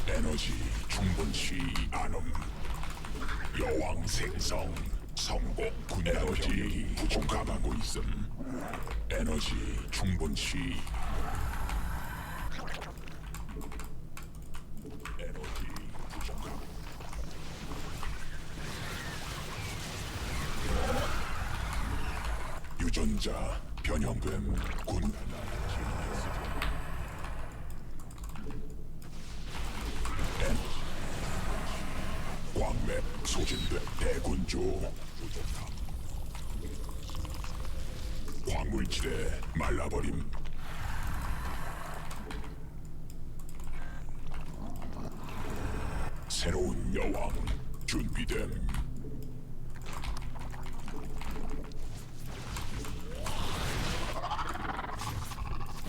에너지 충분치 않음. 여왕 생성 성공. 에너지 부족하고 있음. 에너지 충분치. 에너지 부족함. 유전자 변형됨. 군단 광맥 소진된 대군주 부족함. 광물질에 말라버림. 새로운 여왕 준비됨.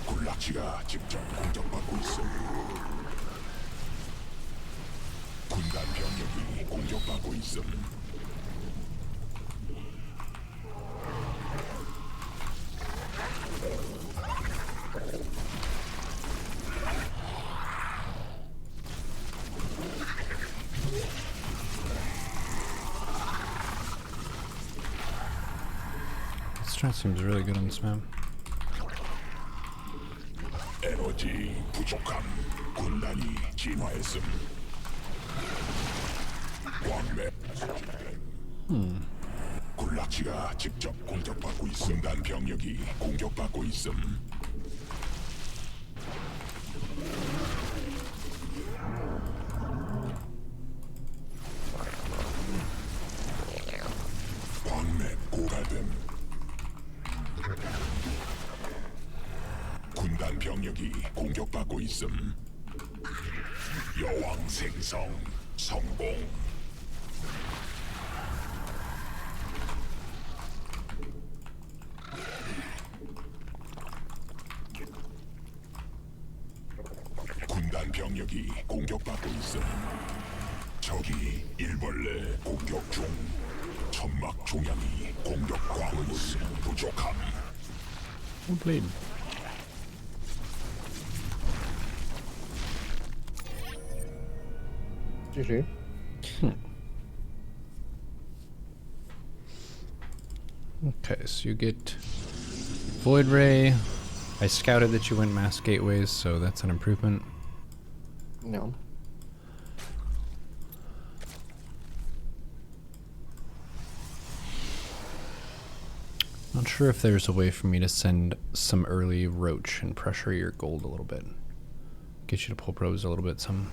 굴락지가 직접 공격받고 있음. 군단 병력이 공격받고 있음. strat seems really good on this map. 에너지 부족함. 군단이 진화했음. 광맥. 굴라치가 직접 공격받고 있음. 군단 병력이 공격받고 있음. 광맥 고갈됨. 군단 병력이 공격받고 있음. 여왕 생성 성공. 군단 병력이 공격받고 있음. 적이 일벌레 공격 중. 천막 종양이 공격 광물 부족함. Blade. GG. Okay, so you get Void Ray. I scouted that you went mass gateways, so that's an improvement. No. Not sure if there's a way for me to send some early roach and pressure your gold a little bit. Get you to pull probes a little bit, some.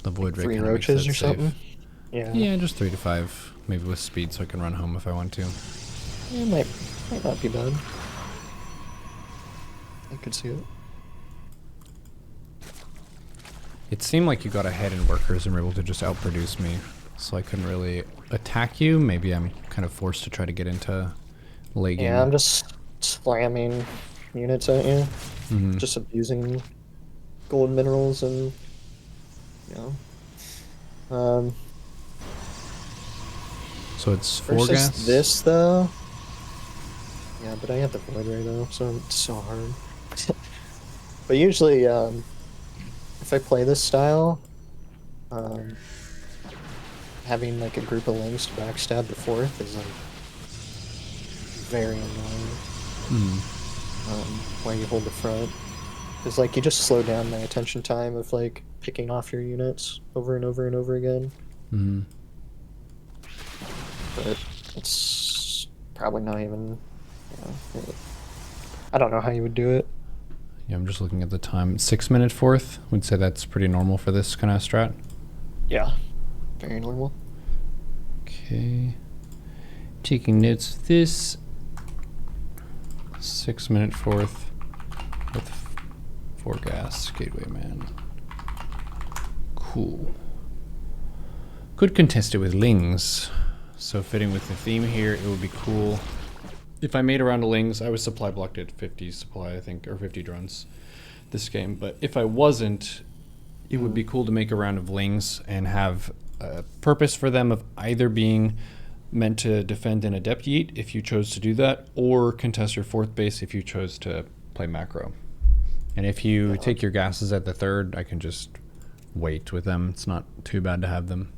The Void Ray 3 kinda makes roaches that or safe. something? Yeah. Yeah, just 3 to 5. Maybe with speed so I can run home if I want to. It might not be bad. I could see it. It seemed like you got ahead in workers and were able to just outproduce me. So I couldn't really attack you. Maybe I'm kind of forced to try to get into late game. Yeah, I'm just slamming units at you. Mhm. Just abusing gold minerals and, you know. So it's 4 Versus gas? this, though. Yeah, but I have the Void Ray, though, so it's so hard. But usually, if I play this style, having like a group of lings to backstab the 4th is like very annoying. While you hold the front, because like you just slow down my attention time of like picking off your units over and over and over again. Mhm. But it's probably not even. I don't know how you would do it. Yeah, I'm just looking at the time. 6-minute 4th. Would say that's pretty normal for this kind of strat. Yeah, very normal. Okay. Taking notes of this. 6-minute 4th with 4 gas gateway man. Cool. Could contest it with lings. So fitting with the theme here, it would be cool. If I made a round of lings, I was supply blocked at 50 supply, I think, or 50 drones this game. But if I wasn't, it would be cool to make a round of lings and have a purpose for them of either being meant to defend an adept yeet if you chose to do that, or contest your 4th base if you chose to play macro. And if you take your gases at the 3rd, I can just wait with them. It's not too bad to have them.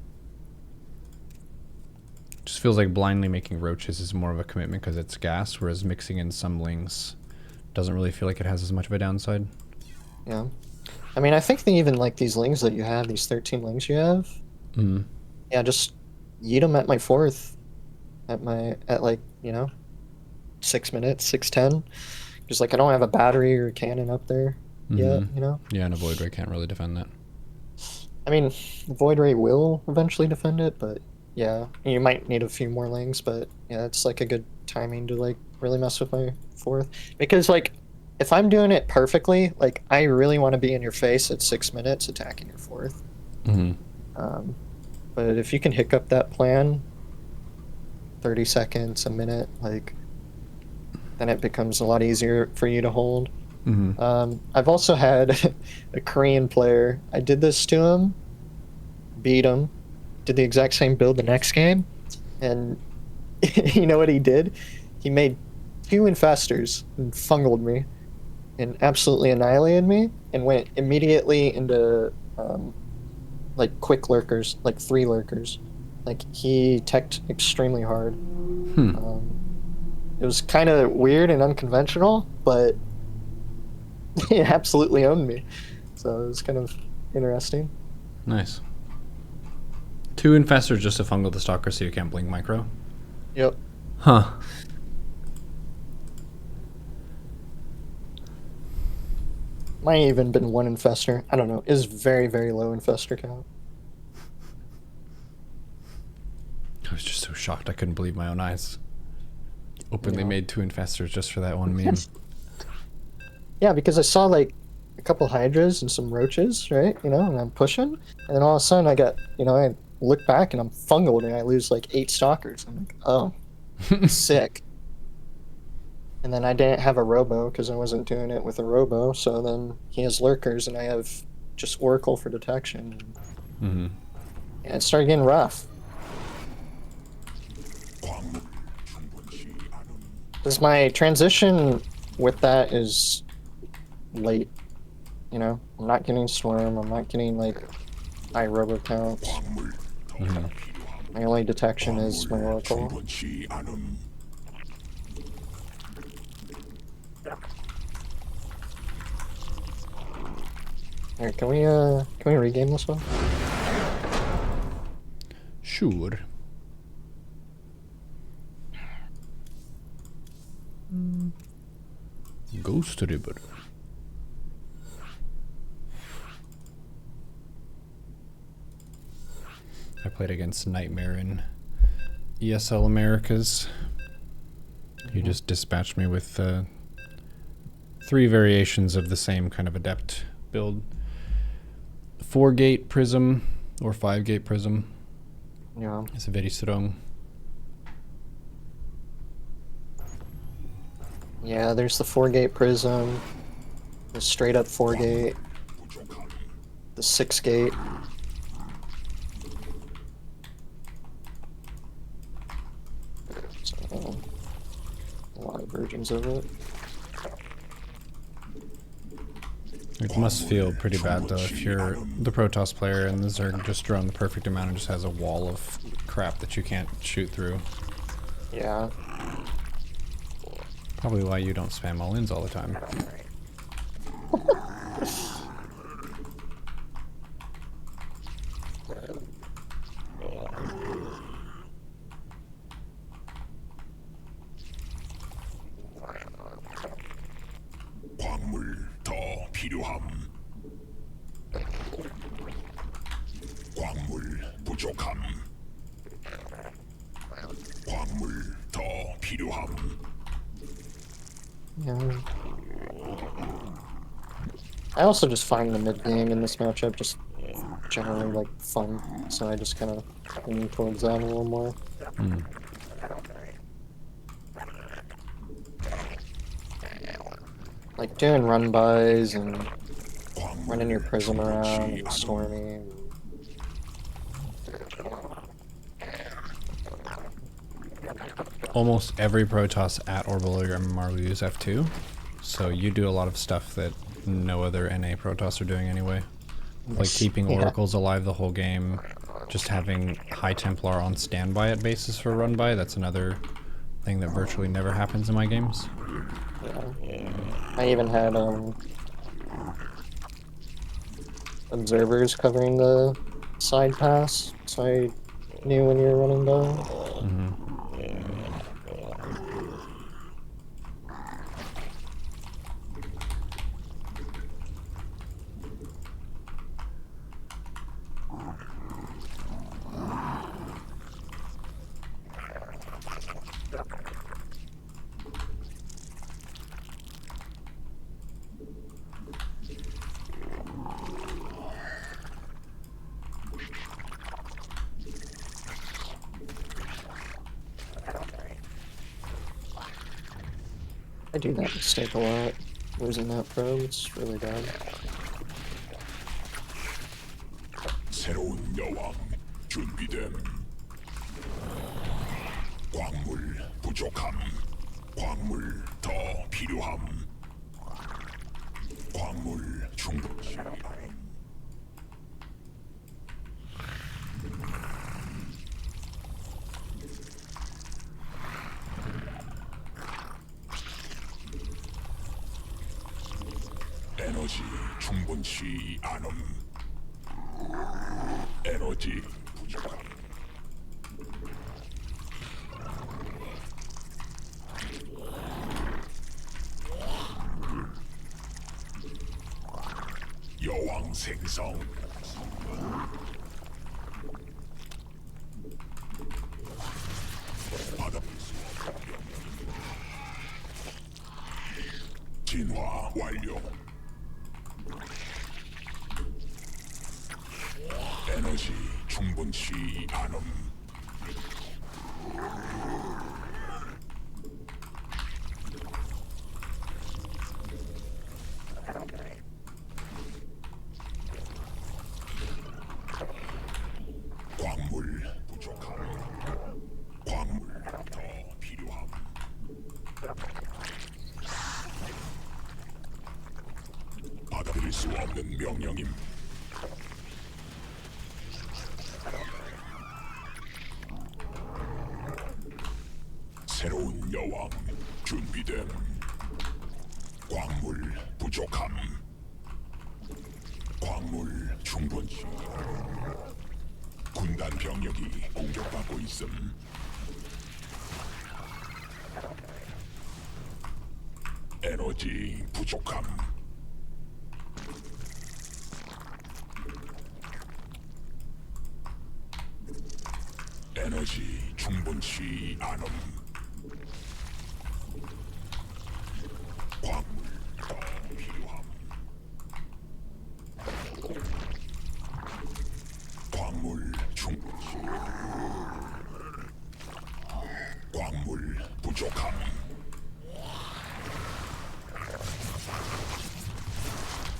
Just feels like blindly making roaches is more of a commitment because it's gas, whereas mixing in some lings doesn't really feel like it has as much of a downside. Yeah. I mean, I think they even like these lings that you have, these 13 lings you have. Yeah, just yeet them at my 4th. At like, 6 minutes, 6:10. Just like I don't have a battery or a cannon up there yet, Yeah, and a Void Ray can't really defend that. I mean, the Void Ray will eventually defend it, but yeah, you might need a few more lings, but yeah, it's like a good timing to like really mess with my 4th. Because like, if I'm doing it perfectly, like I really want to be in your face at 6 minutes attacking your 4th. But if you can hiccup that plan, 30 seconds, a minute, like, then it becomes a lot easier for you to hold. I've also had a Korean player. I did this to him, beat him, did the exact same build the next game, and you know what he did? He made 2 infestors and fungled me and absolutely annihilated me and went immediately into like quick lurkers, like 3 lurkers. Like he teched extremely hard. It was kind of weird and unconventional, but it absolutely owned me. So it was kind of interesting. Nice. 2 infestors just to fungal the stalker so you can't blink micro. Yep. Huh. Might even been 1 infestor. I don't know. It was very, very low infestor count. I was just so shocked I couldn't believe my own eyes. Openly Yeah. made 2 infestors just for that one meme. Yeah, because I saw like a couple hydras and some roaches, right? You know, and I'm pushing, and then all of a sudden I got, you know, I look back and I'm fungled and I lose like 8 stalkers. I'm like, oh, sick. And then I didn't have a robo because I wasn't doing it with a robo. So then he has lurkers and I have just oracle for detection. Mm-hmm. And it started getting rough. Because my transition with that is late. You know, I'm not getting storm. I'm not getting like high robo counts. Mm-hmm. My only detection is my oracle. 충분치 않음. Alright, can we regame this one? Sure. Ghost River. I played against Nightmare in ESL Americas. He just dispatched me with 3 variations of the same kind of adept build. 4-gate prism or 5-gate prism. Yeah. It's very strong. Yeah, there's the 4-gate prism, the straight up 4-gate, the 6-gate. So, a lot of versions of it. It must feel pretty bad though if you're the Protoss player and the Zerg just drawn the perfect amount and just has a wall of crap that you can't shoot through. Yeah. Probably why you don't spam all-ins all the time. 광물 더 필요함. 광물 부족함. 광물 더 필요함. Yeah. I also just find the mid game in this matchup just generally like fun, so I just kind of lean towards that a little more. Mm. Like doing run bys and running your prism around and storming. Almost every Protoss at or below your MMR will use F2, so you do a lot of stuff that no other NA Protoss are doing anyway. Like keeping Yeah. oracles alive the whole game, just having High Templar on standby at bases for run by, that's another thing that virtually never happens in my games. Yeah. I even had observers covering the side pass, so I knew when you were running by. Mm-hmm. I do that mistake a lot, losing that probe, it's really bad. 새로운 여왕 준비됨. 광물 부족함. 광물 더 필요함. 광물 충분치 않음. 에너지 충분치 않음. 에너지 부족함. 여왕 생성. 받아볼 수 없는 진화 완료. 에너지 충분치 않음. 광물 부족함. 광물 더 필요함. 받아들일 수 없는 명령임. 새로운 여왕 준비됨. 광물 부족함. 광물 충분치. 군단 병력이 공격받고 있음. 에너지 부족함. 에너지 충분치 않음. 광물 더 필요함. 광물 충분치. 광물 부족함.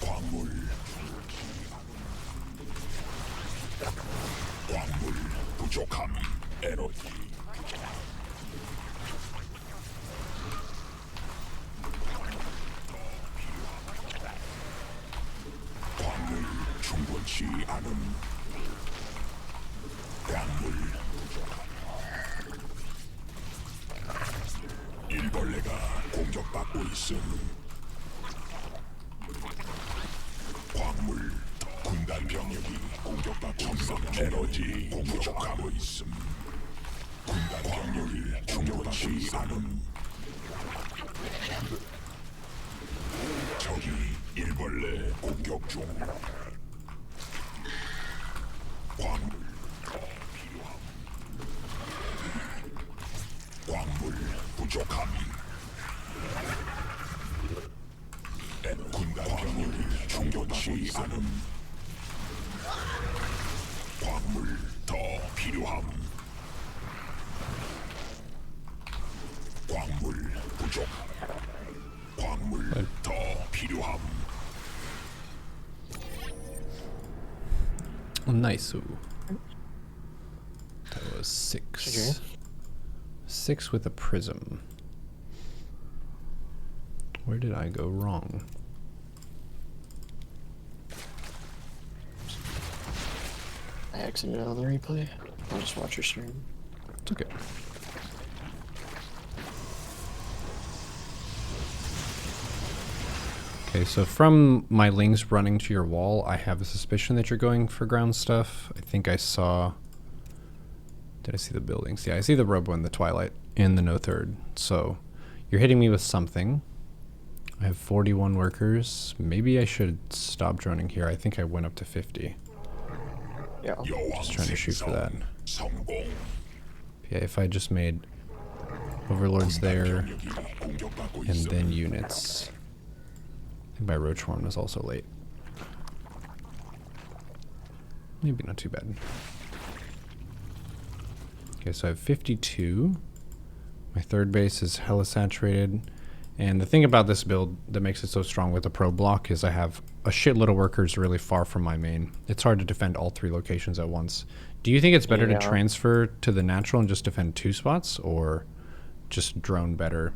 광물 광물 부족함. 에너지 광물 충분치 않음. 광물 부족함. 일벌레가 공격받고 있음. 광물 군단 병력이 공격받고 있음. 에너지 부족하고 있음. 군단 병력이 충분치 않음. 적이 일벌레 공격 중. 광물 더 필요함. 광물 부족함. 군단 병력이 충분치 않음. 광물 더 필요함. 광물 부족. 광물 더 필요함. Nice. That was 6. GG. 6 with a prism. Where did I go wrong? I exited out of the replay. I'll just watch your stream. It's okay. Okay, so from my links running to your wall, I have a suspicion that you're going for ground stuff. I think I saw... Did I see the buildings? Yeah, I see the Robo in the Twilight in the No Third. So you're hitting me with something. I have 41 workers. Maybe I should stop droning here. I think I went up to 50. Yeah. Just trying to shoot for that. 성공. Yeah, if I just made overlords there and then units. I think my roach horn was also late. Maybe not too bad. Okay, so I have 52. My third base is hella saturated. And the thing about this build that makes it so strong with the pro block is I have a shitload of workers really far from my main. It's hard to defend all 3 locations at once. Do you think it's better to transfer to the natural and just defend 2 spots, or just drone better,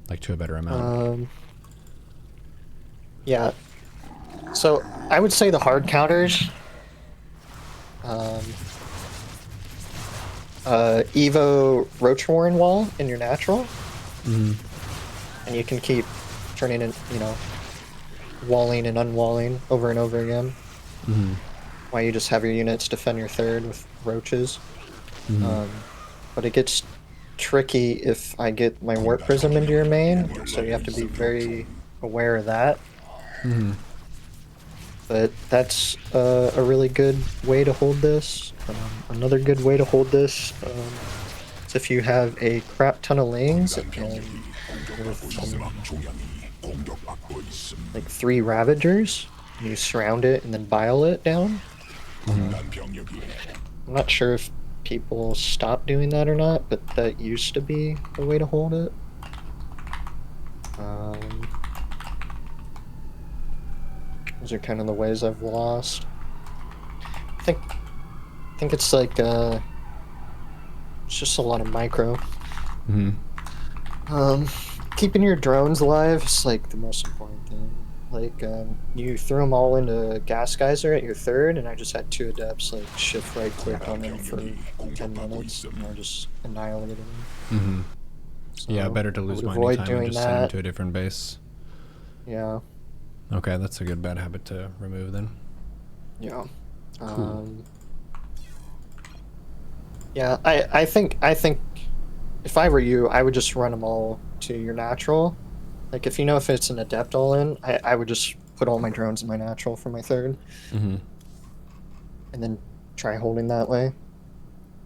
like to a better amount? Yeah. So I would say the hard counters. Evo Roach Warren wall in your natural. And you can keep turning in, walling and unwalling over and over again. Mm-hmm. Why you just have your units defend your third with roaches. But it gets tricky if I get my warp prism into your main, so you have to be very aware of that. But that's a really good way to hold this. Another good way to hold this is if you have a crap ton of lings and like 3 Ravagers, you surround it and then bile it down. I'm not sure if people stop doing that or not, but that used to be a way to hold it. Those are kind of the ways I've lost. I think it's like it's just a lot of micro. Keeping your drones alive is like the most important thing. Like you threw them all into gas geyser at your third, and I just had 2 adepts like shift right click on them for 10 minutes, and I just annihilated them. So Yeah, better to lose mining avoid time doing and just send them that. to a different base. Yeah. Okay, that's a good bad habit to remove then. Yeah. Cool. Yeah, I think if I were you, I would just run them all to your natural. Like if you know if it's an adept all in, I would just put all my drones in my natural for my third. And then try holding that way.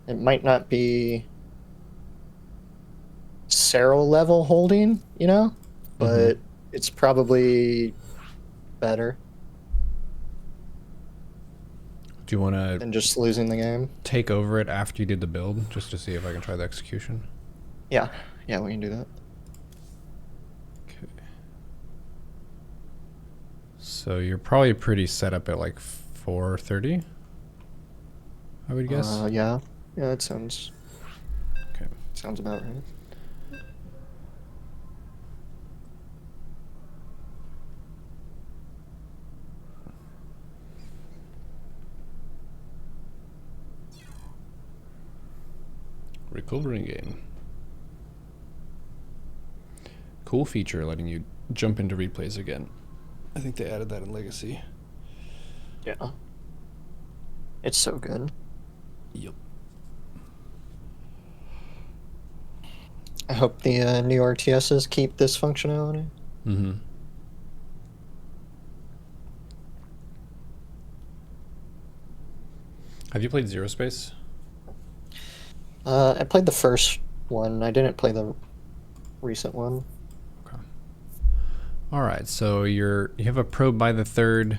It might not be Serral level holding, you know? But it's probably better Do you want to than just losing the game. take over it after you did the build, just to see if I can try the execution? Yeah, we can do that. Okay. So you're probably pretty set up at like 4:30, I would guess. Yeah, that sounds about right. Recovering game. Cool feature letting you jump into replays again. I think they added that in Legacy. Yeah. It's so good. Yep. I hope the new RTSs keep this functionality. Have you played Zero Space? I played the first one. I didn't play the recent one. Okay. All right. So you have a probe by the third,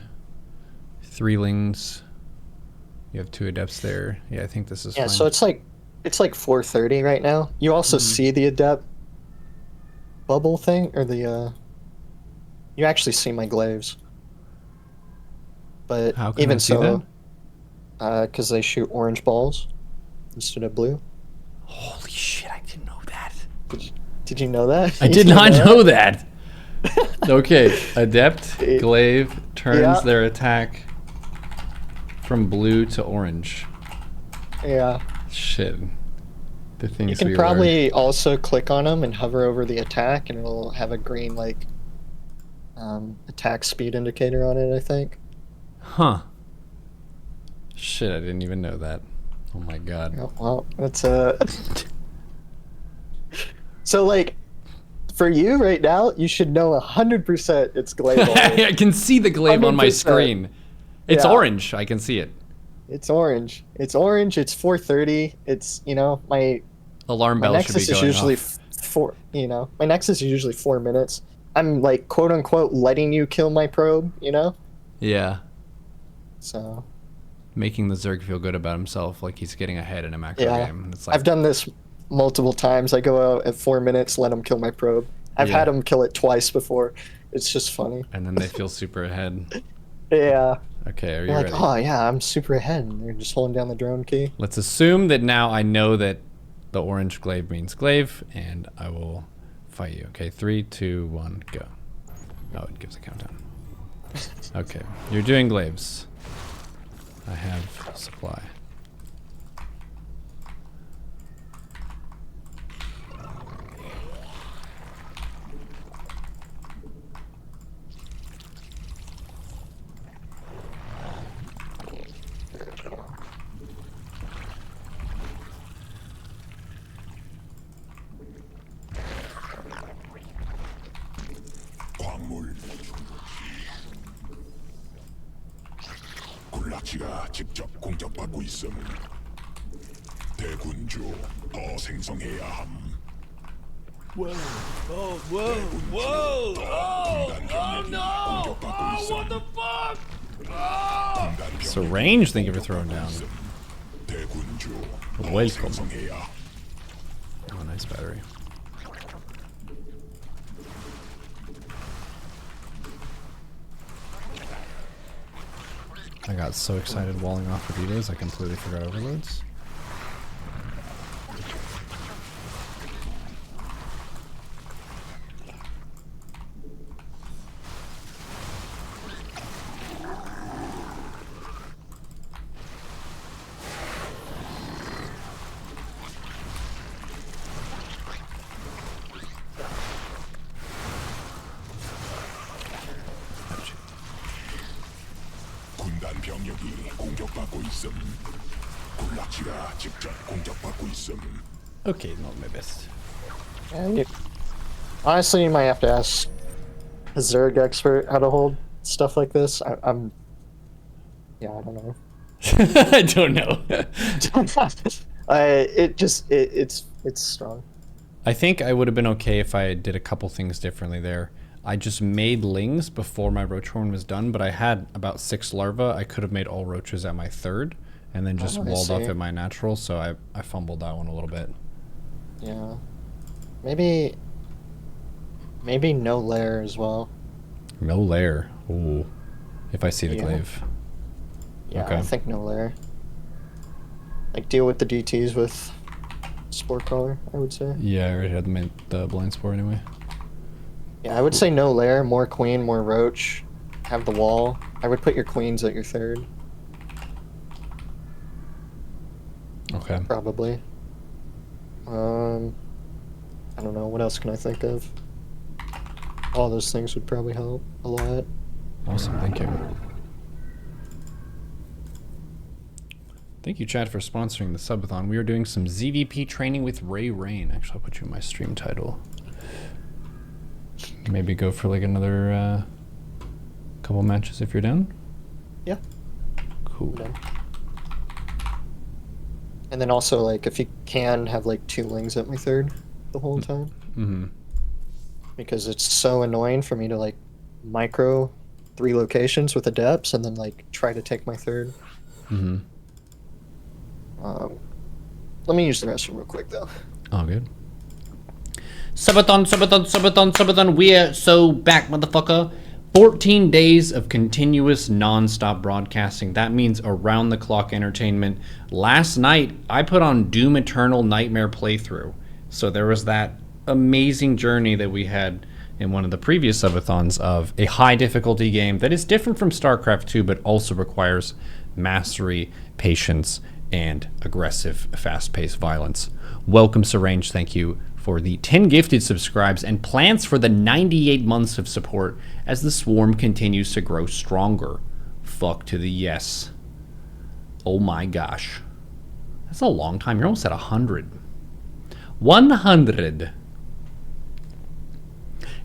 3 lings. You have 2 adepts there. Yeah, I think this is fine. So it's like 4:30 right now. You also see the adept bubble thing, or the you actually see my glaives. But How can even I see so, because they shoot orange balls instead of blue. Holy shit! I didn't know that. Did you know that? I did not know that. Okay, adept glaive turns their attack from blue to orange. Yeah. Shit. The things You can probably also click on them and hover over the attack, and it'll have a green like attack speed indicator on it, I think. Huh. Shit, I didn't even know that. Oh my god. Oh, well, that's So like, for you right now, you should know 100% it's glaive. I can see the glaive on my 100%. screen. It's Yeah. orange. I can see it. It's orange. It's orange. It's 4:30. It's my Alarm bell should be Nexus is going usually off. my Nexus is usually 4 minutes. I'm like quote unquote letting you kill my probe, Yeah. So Making the Zerg feel good about himself, like he's getting ahead in a macro game. And it's like, I've done this multiple times. I go out at 4 minutes, let him kill my probe. I've had him kill it twice before. It's just funny. And then they feel super ahead. Yeah. Okay, are you They're like, ready? oh yeah, I'm super ahead, and they're just holding down the drone key. Let's assume that now I know that the orange glaive means glaive, and I will fight you. Okay, 3, 2, 1, go. Oh, it gives a countdown. Okay, you're doing glaives. I have supply. 군락지가 직접 공격받고 있음. 대군주 더 생성해야 함. Whoa! Oh, whoa! Whoa! Oh! Oh no! Oh, what the fuck? Oh! So range, thank you for throwing down. 대군주 더 Welcome. 생성해야. Oh, nice battery. I got so excited walling off Adidas, I completely forgot overloads. 군단 병력이 공격받고 있음. 군락지가 직접 공격받고 있음. Okay, not my best. And you, honestly, you might have to ask a Zerg expert how to hold stuff like this. I'm. Yeah, I don't know. I don't know. It's strong. I think I would have been okay if I did a couple things differently there. I just made lings before my roach horn was done, but I had about 6 larvae. I could have made all roaches at my 3rd, and then just I walled off see. at my natural, so I fumbled that one a little bit. Yeah. Maybe no lair as well. No lair. Ooh. If I see the Yeah. glaive. Yeah, Okay. I think no lair. Like deal with the DTs with spore crawler, I would say. Yeah, I already had the blind spore anyway. Yeah, I would say no lair, more queen, more roach. Have the wall. I would put your queens at your 3rd, Okay. probably. I don't know, what else can I think of? All those things would probably help a lot. Awesome, thank you. Thank you, Chad, for sponsoring the subathon. We are doing some ZvP training with RayReign. Actually, I'll put you in my stream title. Maybe go for like another couple matches if you're down. Yeah. Cool. Okay. And then also, like, if you can, have like 2 lings at my 3rd the whole time. Mm-hmm. Because it's so annoying for me to like micro 3 locations with adepts and then like try to take my 3rd. Mm-hmm. Let me use the restroom real quick though. All good. Subathon. We're so back, motherfucker. 14 days of continuous non-stop broadcasting. That means around-the-clock entertainment. Last night, I put on Doom Eternal Nightmare playthrough. So there was that amazing journey that we had in one of the previous subathons of a high-difficulty game that is different from StarCraft 2, but also requires mastery, patience, and aggressive, fast-paced violence. Welcome, Syrange. Thank you for the 10 gifted subscribes and plans for the 98 months of support as the swarm continues to grow stronger. Fuck to the yes. Oh my gosh. That's a long time. You're almost at 100. 100.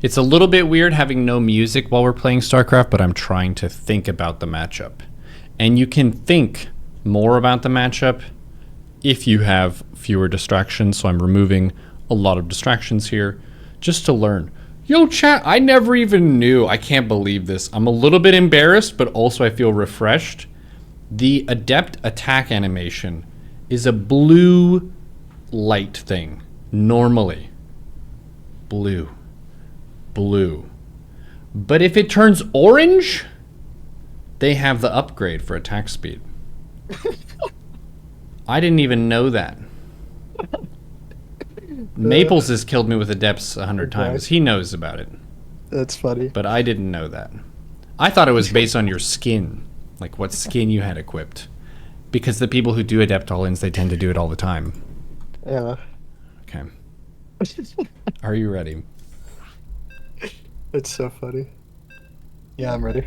It's a little bit weird having no music while we're playing StarCraft, but I'm trying to think about the matchup. And you can think more about the matchup if you have fewer distractions, so I'm removing a lot of distractions here just to learn. Yo, chat, I never even knew. I can't believe this. I'm a little bit embarrassed, but also I feel refreshed. The adept attack animation is a blue light thing. Normally. Blue. But if it turns orange, they have the upgrade for attack speed. I didn't even know that. Maples has killed me with adepts 100 times. He knows about it. That's funny. But I didn't know that. I thought it was based on your skin. Like what skin you had equipped. Because the people who do adept all-ins, they tend to do it all the time. Yeah. Okay. Are you ready? It's so funny. Yeah, I'm ready.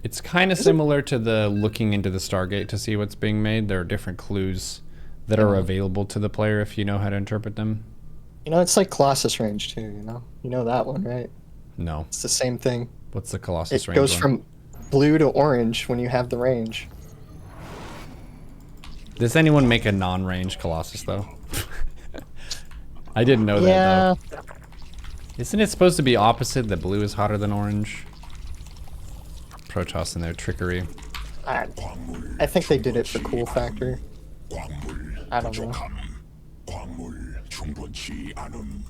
It's kind of similar to the looking into the Stargate to see what's being made. There are different clues that are available to the player if you know how to interpret them. You know, it's like Colossus range too, you know? You know that one, right? No. It's the same thing. What's the Colossus It range goes one? from blue to orange when you have the range. Does anyone make a non-range Colossus though? I didn't know Yeah. that though. Isn't it supposed to be opposite, that blue is hotter than orange? Protoss and their trickery. I think they did it for cool factor. I don't know. 광물 충분치 않음.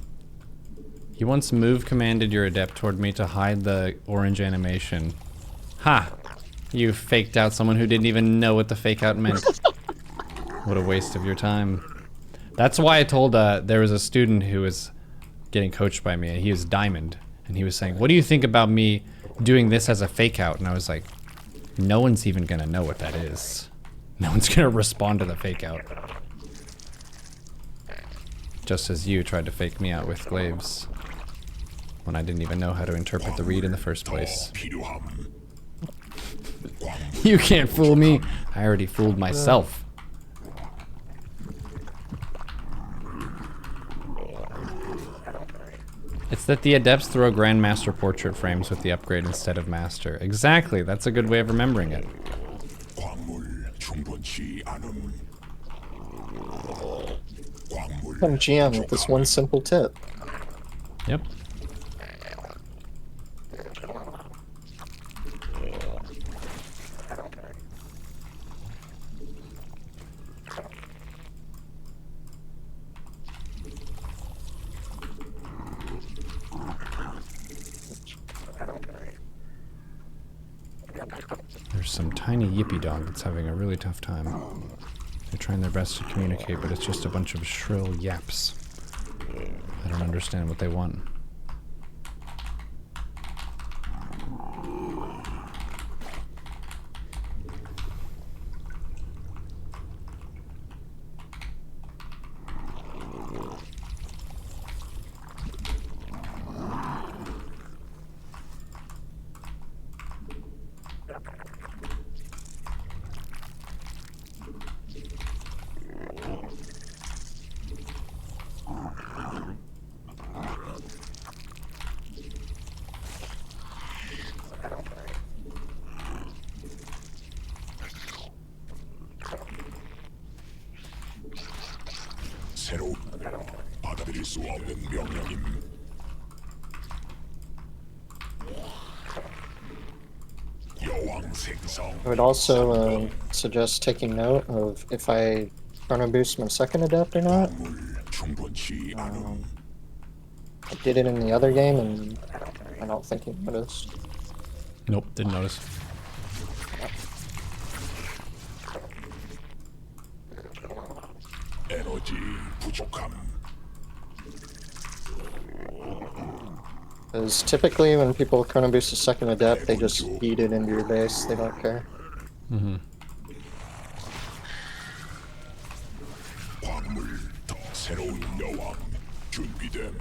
He once move commanded your adept toward me to hide the orange animation. Ha! You faked out someone who didn't even know what the fake out meant. What a waste of your time. That's why I told, there was a student who was getting coached by me, and he was Diamond, and he was saying, what do you think about me doing this as a fake out? And I was like, no one's even gonna know what that is. No one's gonna respond to the fake out. Just as you tried to fake me out with glaives, when I didn't even know how to interpret the read in the first place. 필요함. You can't fool me. I already fooled myself. It's that the adepts throw Grandmaster portrait frames with the upgrade instead of Master. Exactly, that's a good way of remembering it. 광물 충분치 않음. 광물 Come GM with this one simple tip. Yep. There's some tiny yippy dog that's having a really tough time. They're trying their best to communicate, but it's just a bunch of shrill yaps. I don't understand what they want. 새로 받아들일 수 없는 명령임. 여왕 생성. I would also suggest taking note of if I chrono boost my second adept or not. 광물 충분치 않음. I did it in the other game and I don't think he noticed. Nope, didn't notice. 에너지 부족함. Because typically when people chrono boost a second adept, they just feed it into your base, they don't care. Mm-hmm. 광물 더 새로운 여왕 준비됨.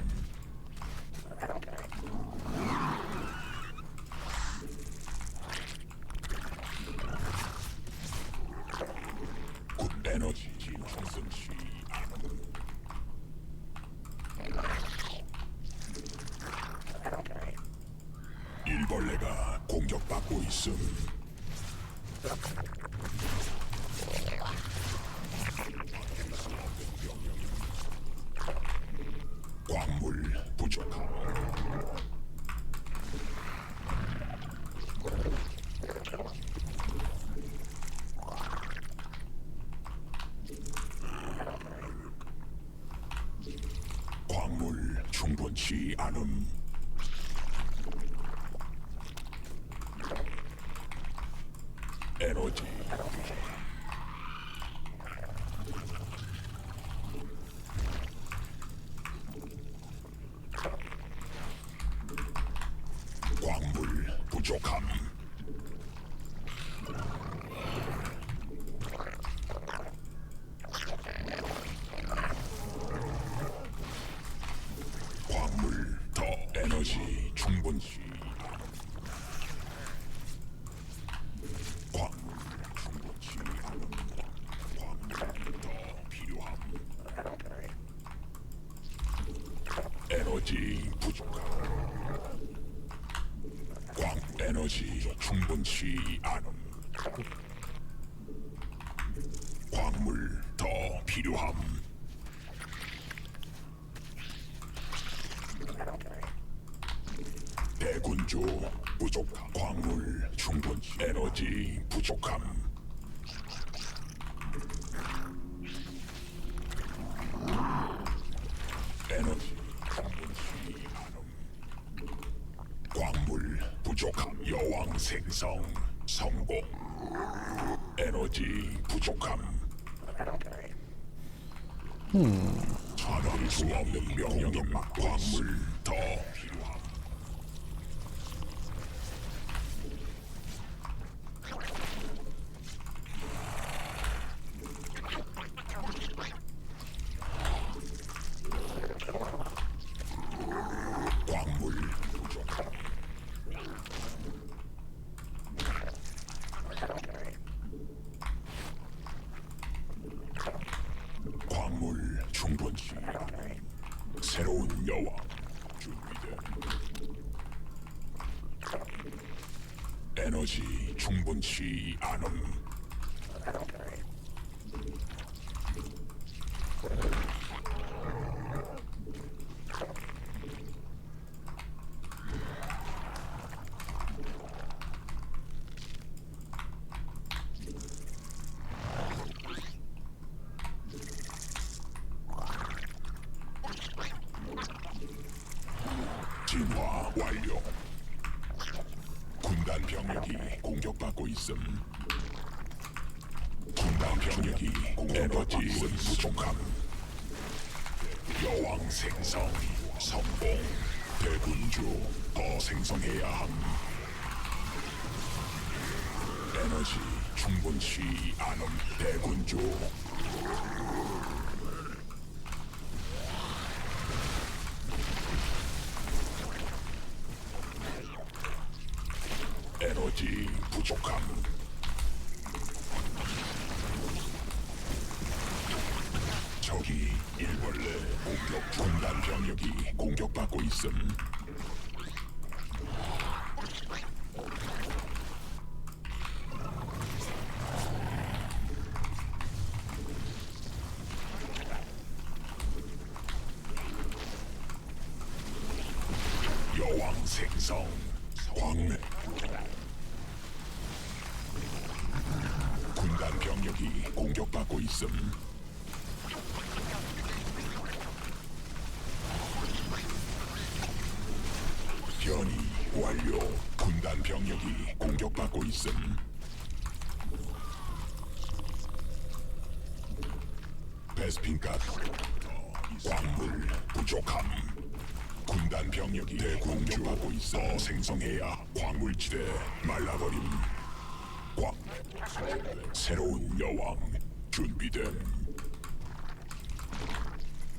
곧 에너지 진성시 않음. 일벌레가 공격받고 있음. 광물 부족함. 광물 충분치 않음. 에너지 광물 부족함. 광물 더 에너지 충분치 않음. 광물 충분치 않음. 광물 더 필요함. 에너지 부족함. 광 에너지 에너지 충분치 않음. 광물 더 필요함. 대군주 부족함. 광물 충분치. 에너지 부족함. 에너지 충분치 않음. 광물 부족함. 여왕 생성 성공. 에너지 부족함. 전할 수 없는 명령임. 광물 더 필요함. 광물 부족함. 광물 충분치 않음. 새로운 여왕 준비됨. 에너지 충분치 않음. 진화 완료. 군단 병력이 공격받고 있음. 군단 병력이 에너지 부족함. 여왕 생성 성공. 대군주 더 생성해야 함. 에너지 충분치 않음. 대군주 에너지 부족함. 적이 일벌레 공격. 군단 병력이 공격받고 있음. 여왕 생성 광맥. 군단 병력이 공격받고 있음. 변이 완료. 군단 병력이 공격받고 있음. 베스핀가스 광물 부족함. 군단 병력이 대공격받고 있어. 생성해야 광물지대 말라버림. 새로운 여왕 준비됨.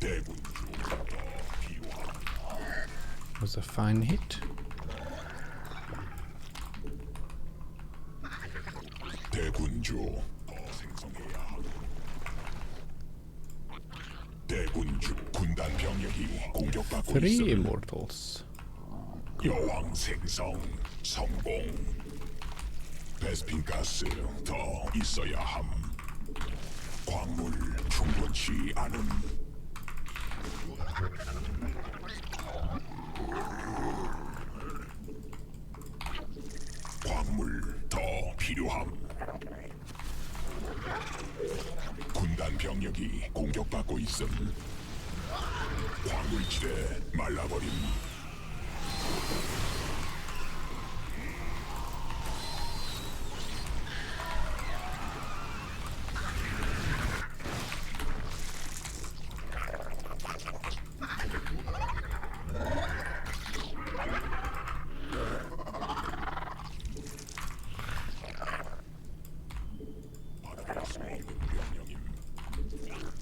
대군주 더 필요함. Was a fine hit. 대군주 더 생성해야 함. 대군주 군단 병력이 공격받고 Three 있음. immortals. 여왕 생성 성공. 베스핀가스 더 있어야 함. 광물 충분치 않음. 광물 더 필요함. 군단 병력이 공격받고 있음. 광물지대 말라버림.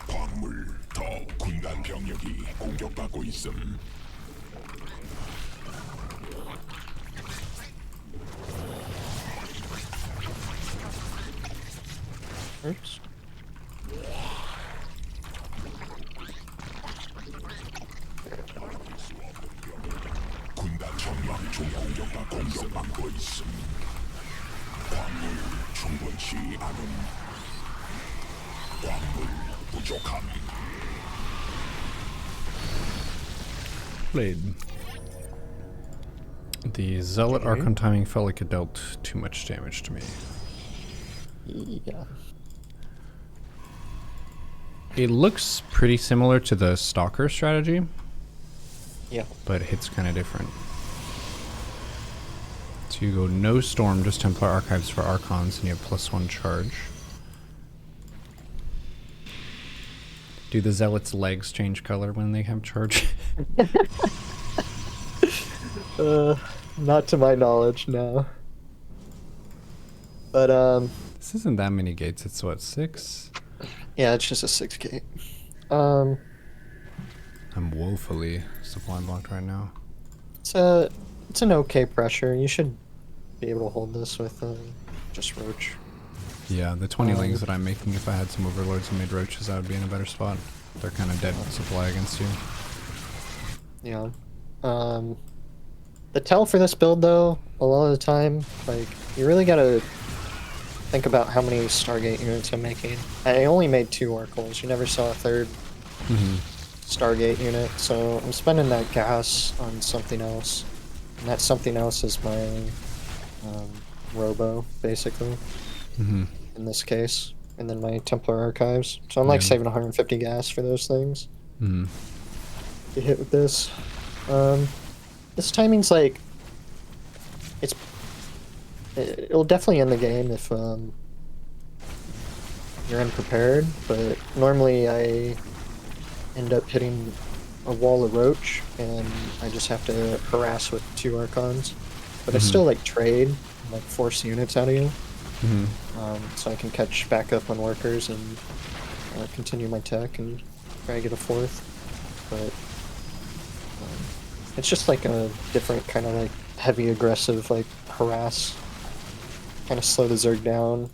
광물 더. 군단 병력이 공격받고 있음. Oops. 군단 전망 공격받고 있음. 막고 있음. 광물 충분치 않음. 광물 부족함. Blade. The Zealot Okay. Archon timing felt like it dealt too much damage to me. Yeah. It looks pretty similar to the Stalker strategy, Yeah. but hits kind of different. So you go no Storm, just Templar Archives for Archons, and you have +1 charge. Do the Zealot's legs change color when they have charge? Not to my knowledge, no. But This isn't that many gates, it's what, 6? yeah, it's just a 6 gate. I'm woefully supply blocked right now. It's an okay pressure. You should be able to hold this with just Roach. Yeah, the 20 lings that I'm making, if I had some Overlords and made Roaches, I would be in a better spot. They're kind of dead supply against you. Yeah. The tell for this build, though, a lot of the time, like, you really gotta think about how many Stargate units I'm making. I only made 2 Oracles. You never saw a third Stargate unit, so I'm spending that gas on something else. And that something else is my Robo, basically, in this case. And then my Templar Archives. So I'm like saving 150 gas for those things. Get hit with this. This timing's like... It'll definitely end the game if you're unprepared, but normally I end up hitting a wall of Roach, and I just have to harass with 2 Archons. But I still like trade, and, like force units out of you, so I can catch back up on workers and continue my tech and try to get a 4th. But it's just like a different kind of like heavy aggressive like harass, kind of slow the Zerg down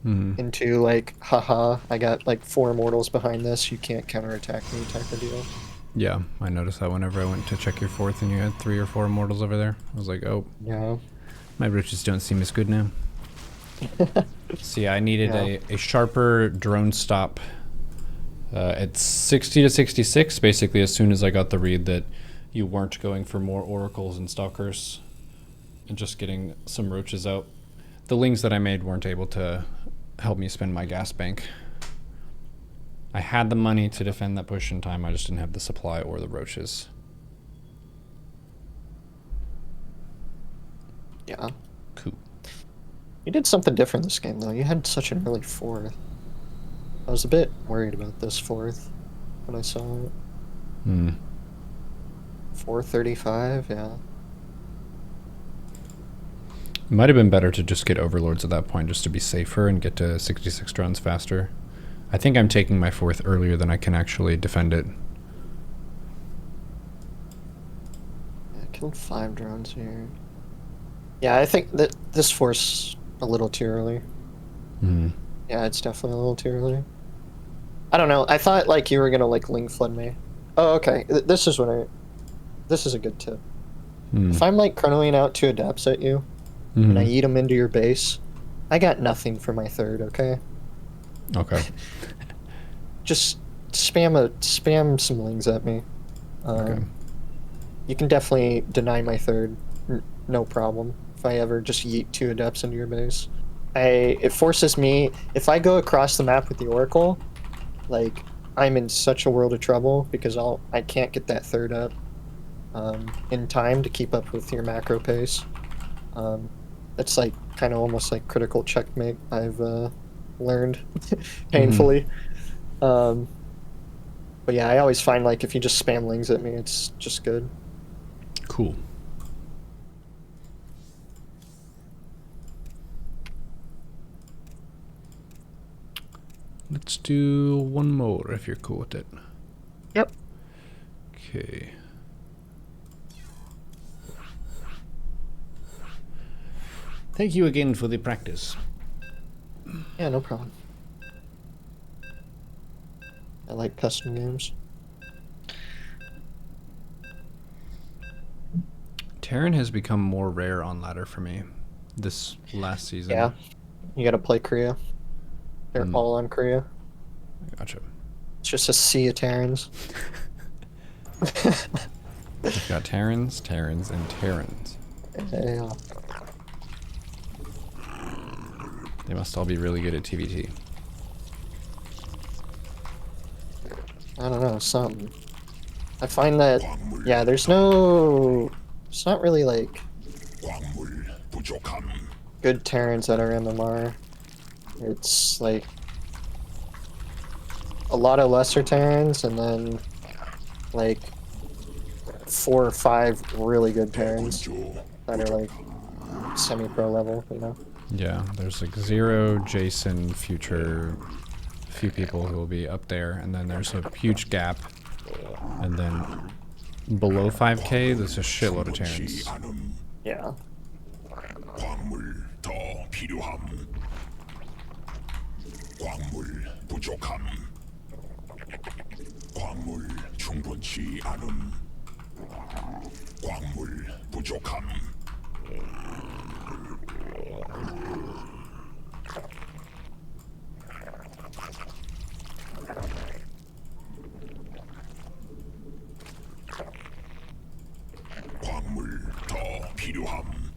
into like, haha, I got like 4 mortals behind this, you can't counterattack me type of deal. Yeah, I noticed that whenever I went to check your 4th and you had 3 or 4 mortals over there. I was like, oh, Yeah. my Roaches don't seem as good now. So yeah, I needed a sharper drone stop at 60 to 66, basically as soon as I got the read that you weren't going for more Oracles and Stalkers and just getting some Roaches out. The lings that I made weren't able to help me spend my gas bank. I had the money to defend that push in time, I just didn't have the supply or the Roaches. Yeah. Cool. You did something different this game, though. You had such an early 4th. I was a bit worried about this 4th when I saw it. 435, yeah. It might have been better to just get Overlords at that point just to be safer and get to 66 drones faster. I think I'm taking my 4th earlier than I can actually defend it. Yeah, I killed 5 drones here. Yeah, I think that this force a little too early. Yeah, it's definitely a little too early. I don't know. I thought like you were gonna like Ling flood me. Oh, okay. This is a good tip. If I'm like chronoing out 2 adepts at you, and I eat them into your base, I got nothing for my 3rd. Okay. Okay. Just spam some lings at me. Okay. You can definitely deny my 3rd, no problem. If I ever just yeet 2 adepts into your base, it forces me. If I go across the map with the Oracle, like I'm in such a world of trouble because I can't get that 3rd up in time to keep up with your macro pace. It's like kind of almost like critical checkmate. I've learned painfully. But yeah, I always find like if you just spam lings at me, it's just good. Cool. Let's do one more if you're cool with it. Yep. Okay. Thank you again for the practice. Yeah, no problem. I like custom games. Terran has become more rare on ladder for me this last season. Yeah. You gotta play Korea. They're all on Korea. Gotcha. It's just a sea of Terrans. We've got Terrans, Terrans, and Terrans. Yeah. They must all be really good at TVT. I don't know, something. I find that, yeah, it's not really like 광물 부족함. good Terrans that are MMR. It's like a lot of lesser Terrans and then like 4 or 5 really good Terrans 조 that are like semi-pro level, you know? Yeah, there's like Zero, Jason, Future, a few people who will be up there, and then there's a huge gap. And then below 5k, there's a shitload of Terrans. 않음. Yeah. 광물 더 필요함. 광물 부족함. 광물 충분치 않음. 광물 부족함. 광물 더 필요함.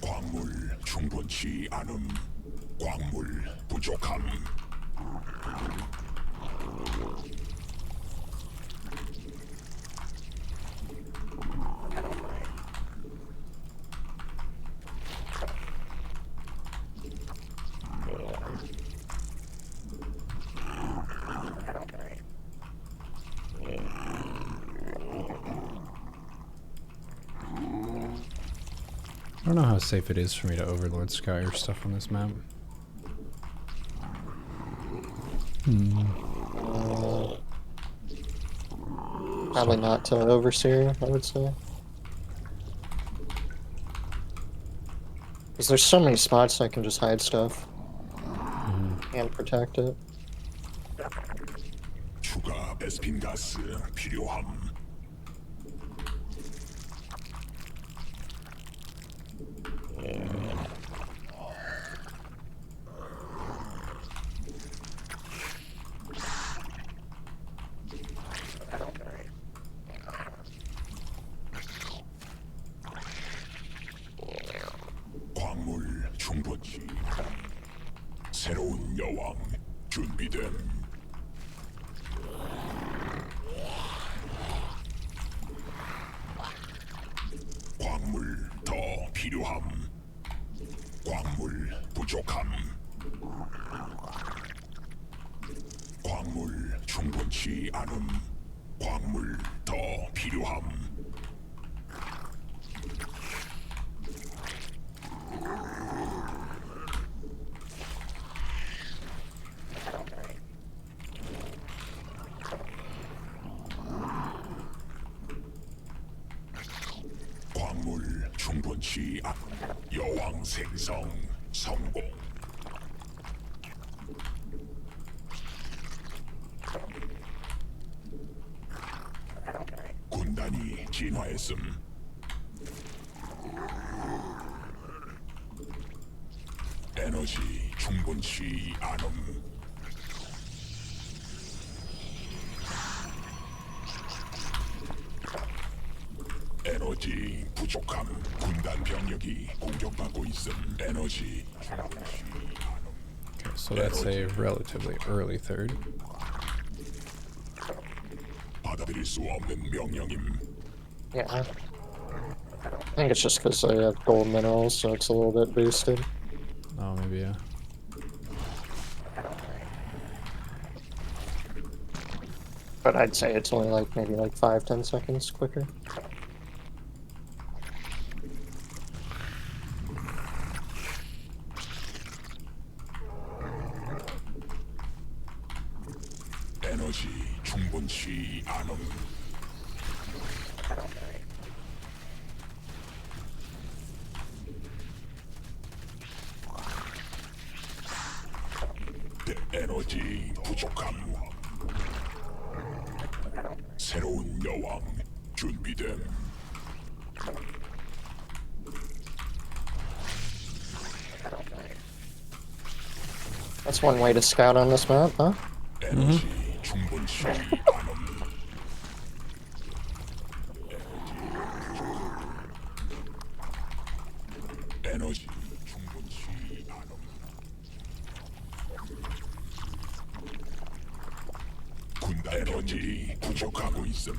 광물 충분치 않음. 광물 부족함. I don't know how safe it is for me to Overlord Sky or stuff on this map. Probably not to Overseer, I would say. Because there's so many spots I can just hide stuff. And protect it. 추가 베스핀 가스 필요함. 광물 충분치. 새로운 여왕 준비됨. 광물 더 필요함. 광물 부족함. 광물 충분치 않음. 광물 더 필요함. 광물 충분치 않. 여왕 생성 성공. 군단이 진화했음. 에너지 충분치 않음. 에너지 부족함. 군단 병력이 공격받고 있음. 에너지 충분치 않음. Okay, so that's a relatively early third. 받아들일 수 없는 명령임. Yeah. I think it's just because I have gold minerals, so it's a little bit boosted. Oh, maybe, yeah. But I'd say it's only like maybe like 5-10 seconds quicker. 에너지 충분치 않음. 에너지 부족함. 새로운 여왕 준비. 준비됨. That's one way to scout on this map, huh? 에너지 충분치 않음. 에너지 충분치 않음. 군단 에너지 부족하고 있음.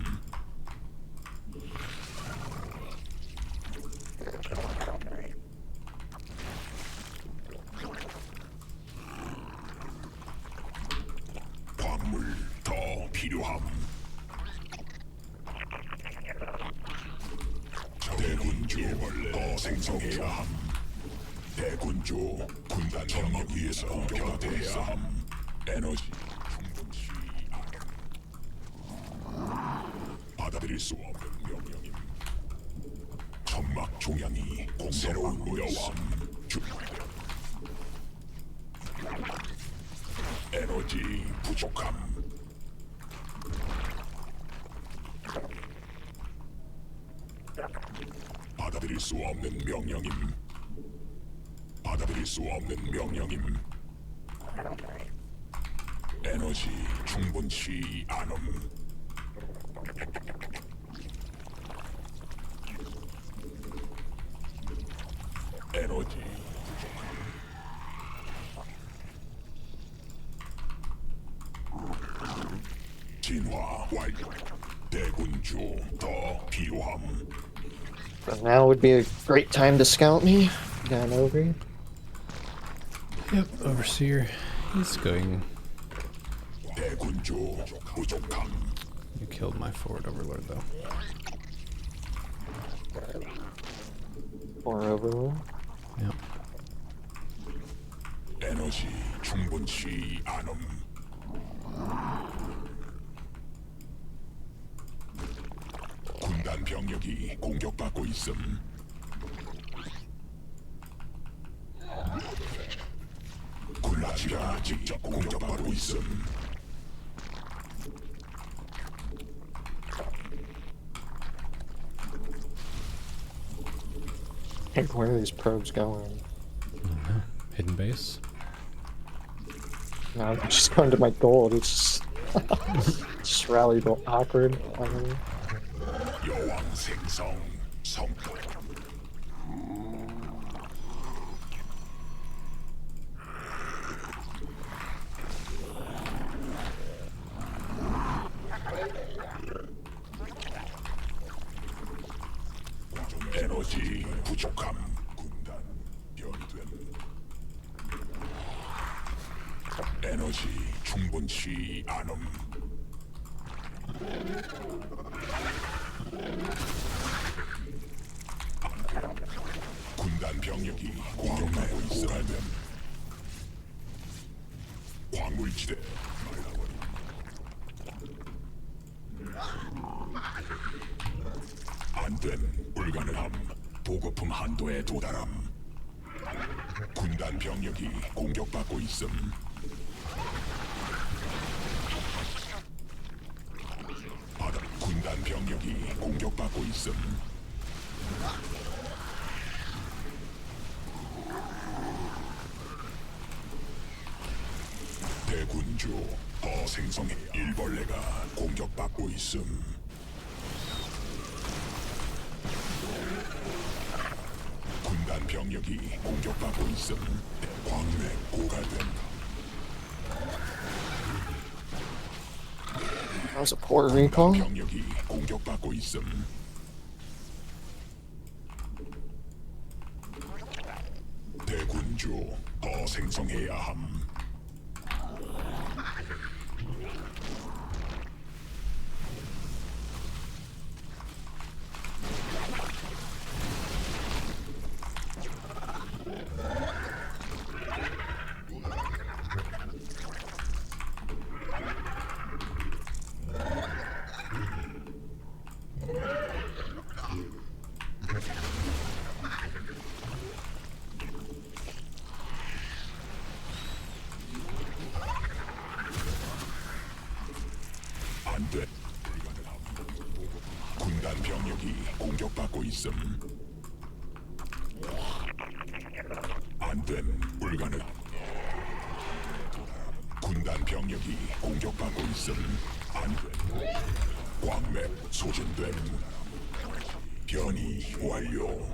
광물 더 필요함. 대군주 더 생성해야 함. 대군주 군단 병력 위에서 곁해야 함. 에너지 충분치 않음. 받아들일 수 없는 명령임. 천막 종양이 새로운 여왕 준비됨. 에너지 부족함. 받아들일 수 없는 명령임. 받아들일 수 없는 명령임. 에너지 충분치 않음. 에너지 진화 완료. 대군주 더 필요함. But now would be a great time to scout me. Down over. Yep, Overseer. He's going. 대군주 부족함. You killed my forward overlord, though. Or over. Yep. 에너지 충분치 않음. 군단 병력이 공격받고 있음. 군라치가 직접 공격받고 있음. Hey, where are these probes going? Hidden base. No, I'm just going to my gold. It's just rallied awkward. 여왕 생성 성공. 에너지 부족함. 군단 변이됨. 에너지 충분치 않음. 군단 병력이 공격하고 있어. 광물지대. 안됨. 불가능함. 보급품 한도에 도달함. 군단 병력이 공격받고 있음. 바다 군단 병력이 공격받고 있음. 대군주 더 생성해. 일벌레가 공격받고 있음. 군단 병력이 공격받고 있음. 광맥 고갈된다. That was a poor recall. 병력이 공격받고 있음. 대군주 더 생성해야 함. 공격받고 있음. 안됨. 불가능. 군단 병력이 공격받고 있음. 안됨. 광맥 소진됨. 변이 완료.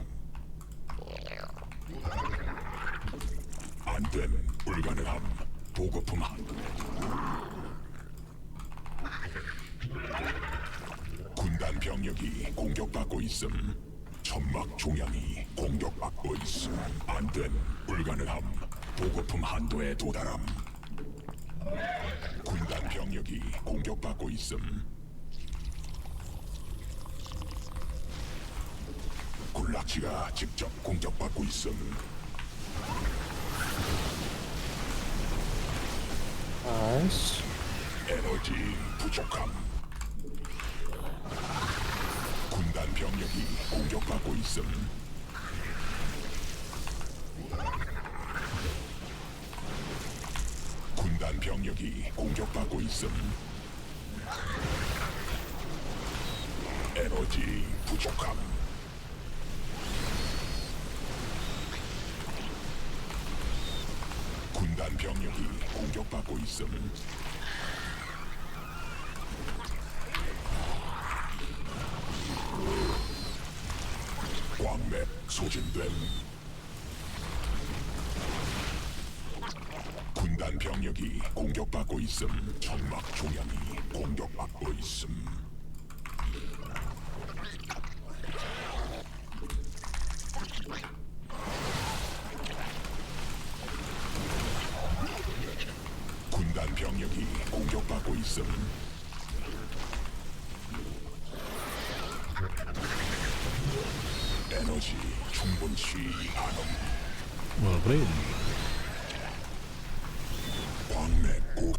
안됨. 불가능함. 보급품 한. 군단 병력이 공격받고 있음. 천막 종양이 공격받고 있음. 안됨. 불가능함. 보급품 한도에 도달함. 군단 병력이 공격받고 있음. 군락지가 직접 공격받고 있음. 나이스. 에너지 부족함. 군단 병력이 공격받고 있음. 군단 병력이 공격받고 있음. 에너지 부족함. 군단 병력이 공격받고 있음. 광맥 소진됨. 군단 병력이 공격받고 있음. 천막 종양이 공격받고 있음. 군단 병력이 공격받고 있음. 에너지 충분치 않음. Well played. 광맥 고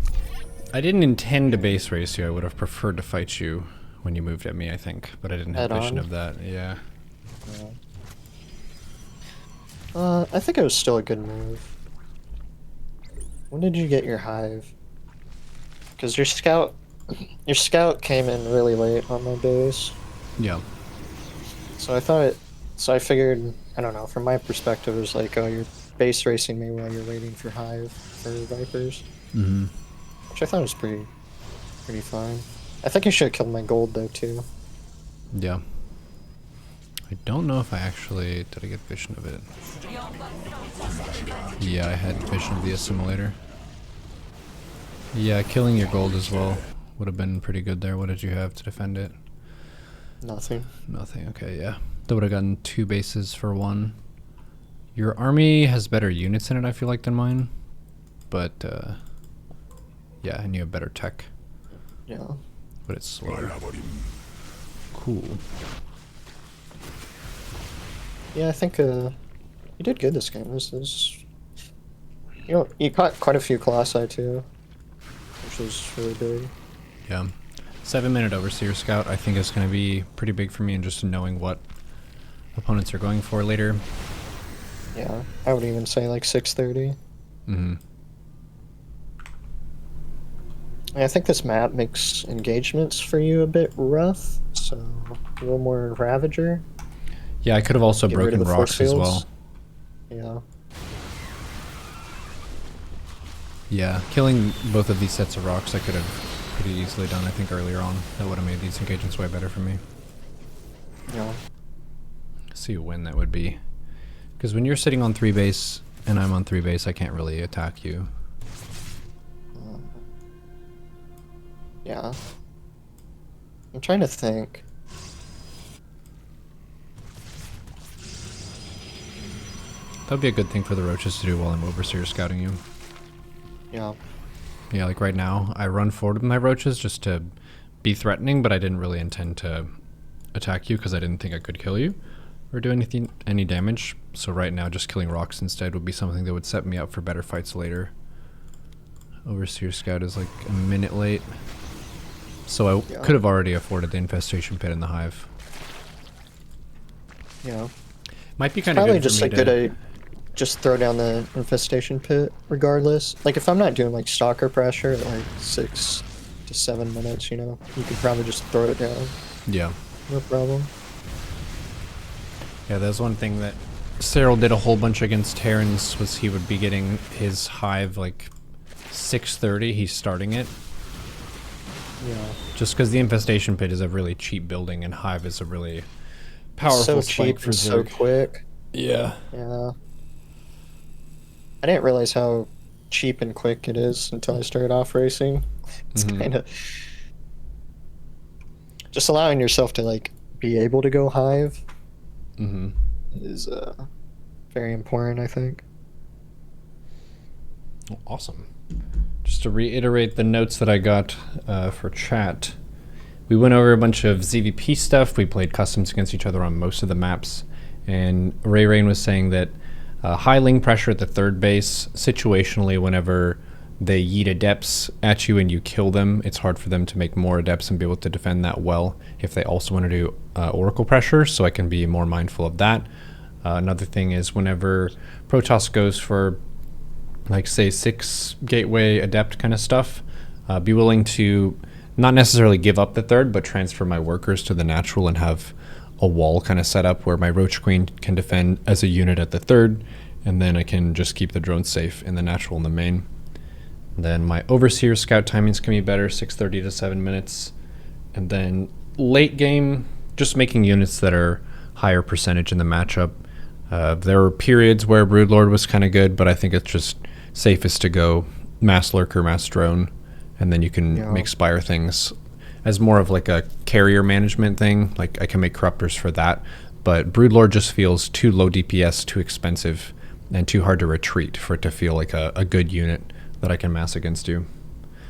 I didn't intend to base race you. I would have preferred to fight you when you moved at me, I think. But I didn't have Head vision on. of that. Yeah. I think it was still a good move. When did you get your hive? Because your scout came in really late on my base. Yeah. So I figured, I don't know, from my perspective, it was like, oh, you're base racing me while you're waiting for hive for vipers. Mm-hmm. Which I thought was pretty fine. I think I should have killed my gold though too. Yeah. I don't know if I actually... Did I get vision of it? Yeah, I had vision of the assimilator. Yeah, killing your gold as well would have been pretty good there. What did you have to defend it? Nothing. Nothing. Okay, yeah. That would have gotten 2 bases for 1. Your army has better units in it, I feel like, than mine. But, yeah, and you have better tech. Yeah. But it's slower. 말라버림. Cool. Yeah, I think you did good this game. This is, you caught quite a few colossi too, which was really big. Yeah. 7-minute Overseer Scout, I think is going to be pretty big for me in just knowing what opponents are going for later. Yeah, I would even say like 6:30. Mm-hmm. I think this map makes engagements for you a bit rough, so a little more Ravager. Yeah, I could have also Get rid of broken the force rocks as fields. well. Yeah. Yeah, killing both of these sets of rocks I could have pretty easily done, I think, earlier on. That would have made these engagements way better for me. Yeah. See a win that would be. Because when you're sitting on 3 base and I'm on 3 base, I can't really attack you. Yeah. I'm trying to think. That would be a good thing for the roaches to do while I'm Overseer scouting you. Yeah. Yeah, like right now, I run forward with my roaches just to be threatening, but I didn't really intend to attack you because I didn't think I could kill you or do any damage. So right now, just killing rocks instead would be something that would set me up for better fights later. Overseer Scout is like a minute late. So I could have already afforded the infestation pit in the hive. Yeah. Might be kind of Probably good for just me like good to just throw down the infestation pit regardless. Like if I'm not doing like stalker pressure at like 6 to 7 minutes, you could probably just throw it down. Yeah. No problem. Yeah, there's one thing that Cyril did a whole bunch against Terrans was he would be getting his hive like 6:30. He's starting it. Yeah. Just because the infestation pit is a really cheap building and hive is a really powerful So spike cheap for and so Zerg. quick. Yeah. Yeah. I didn't realize how cheap and quick it is until I started off racing. It's kind of just allowing yourself to like be able to go hive Mm-hmm. is very important, I think. Awesome. Just to reiterate the notes that I got for chat, we went over a bunch of ZvP stuff. We played customs against each other on most of the maps, and RayReign was saying that high ling pressure at the third base, situationally, whenever they yeet adepts at you and you kill them, it's hard for them to make more adepts and be able to defend that well if they also want to do oracle pressure, so I can be more mindful of that. Another thing is whenever Protoss goes for, like, say, 6 gateway adept kind of stuff, be willing to not necessarily give up the third, but transfer my workers to the natural and have a wall kind of set up where my Roach Queen can defend as a unit at the third, and then I can just keep the drones safe in the natural and the main. Then my Overseer scout timings can be better, 6:30 to 7 minutes. And then late game, just making units that are higher percentage in the matchup. There were periods where Broodlord was kind of good, but I think it's just safest to go Mass Lurker, Mass Drone, and then you can make Spire things as more of like a carrier management thing. Like I can make Corruptors for that, but Broodlord just feels too low DPS, too expensive, and too hard to retreat for it to feel like a good unit that I can mass against you.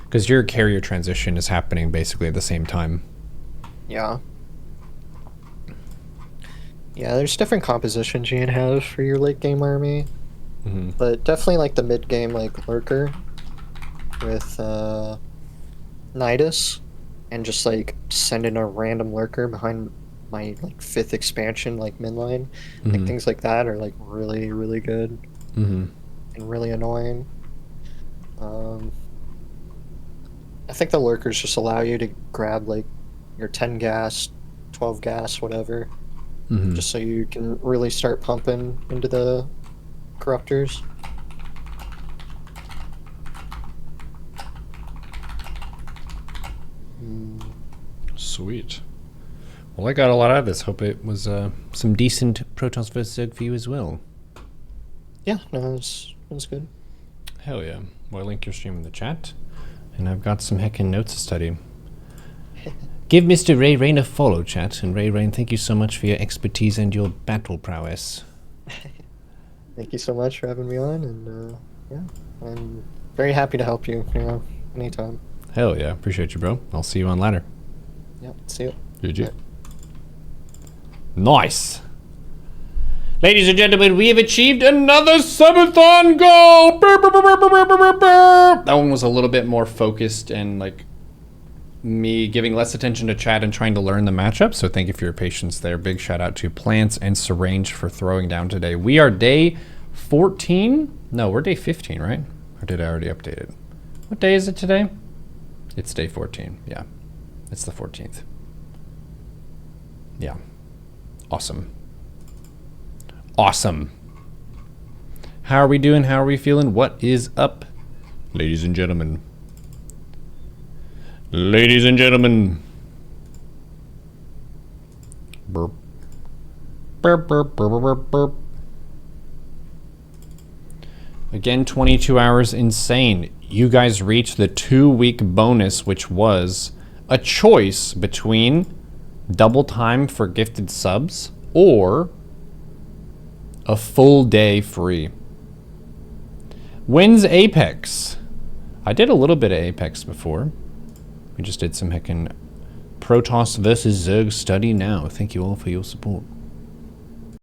Because your carrier transition is happening basically at the same time. Yeah. Yeah, there's different compositions you can have for your late game army. But definitely like the mid game, like Lurker with Nidus, and just like send in a random Lurker behind my like 5th expansion, like midline. Like things like that are like really, really good and really annoying. I think the Lurkers just allow you to grab like your 10 gas, 12 gas, whatever, just so you can really start pumping into the Corruptors. Sweet. Well, I got a lot out of this. Hope it was some decent Protoss vs. Zerg for you as well. Yeah, no, it was good. Hell yeah. Well, I'll link your stream in the chat. And I've got some heckin' notes to study. Give Mr. RayReign a follow, chat. And RayReign, thank you so much for your expertise and your battle prowess. Thank you so much for having me on, and yeah, I'm very happy to help you, anytime. Hell yeah. Appreciate you, bro. I'll see you on ladder. Yep, see you. GG. Nice. Ladies and gentlemen, we have achieved another subathon goal! That one was a little bit more focused and like me giving less attention to chat and trying to learn the matchup, so thank you for your patience there. Big shout out to Plants and Syrange for throwing down today. We are day 14? No, we're day 15, right? Or did I already update it? What day is it today? It's day 14, yeah. It's the 14th. Yeah. Awesome. Awesome. How are we doing? How are we feeling? What is up, ladies and gentlemen? Ladies and gentlemen. Burp. Burp, burp, burp, burp, burp, burp. Again, 22 hours insane. You guys reached the 2-week bonus, which was a choice between double time for gifted subs or a full day free. When's Apex? I did a little bit of Apex before. We just did some heckin' Protoss vs. Zerg study now. Thank you all for your support.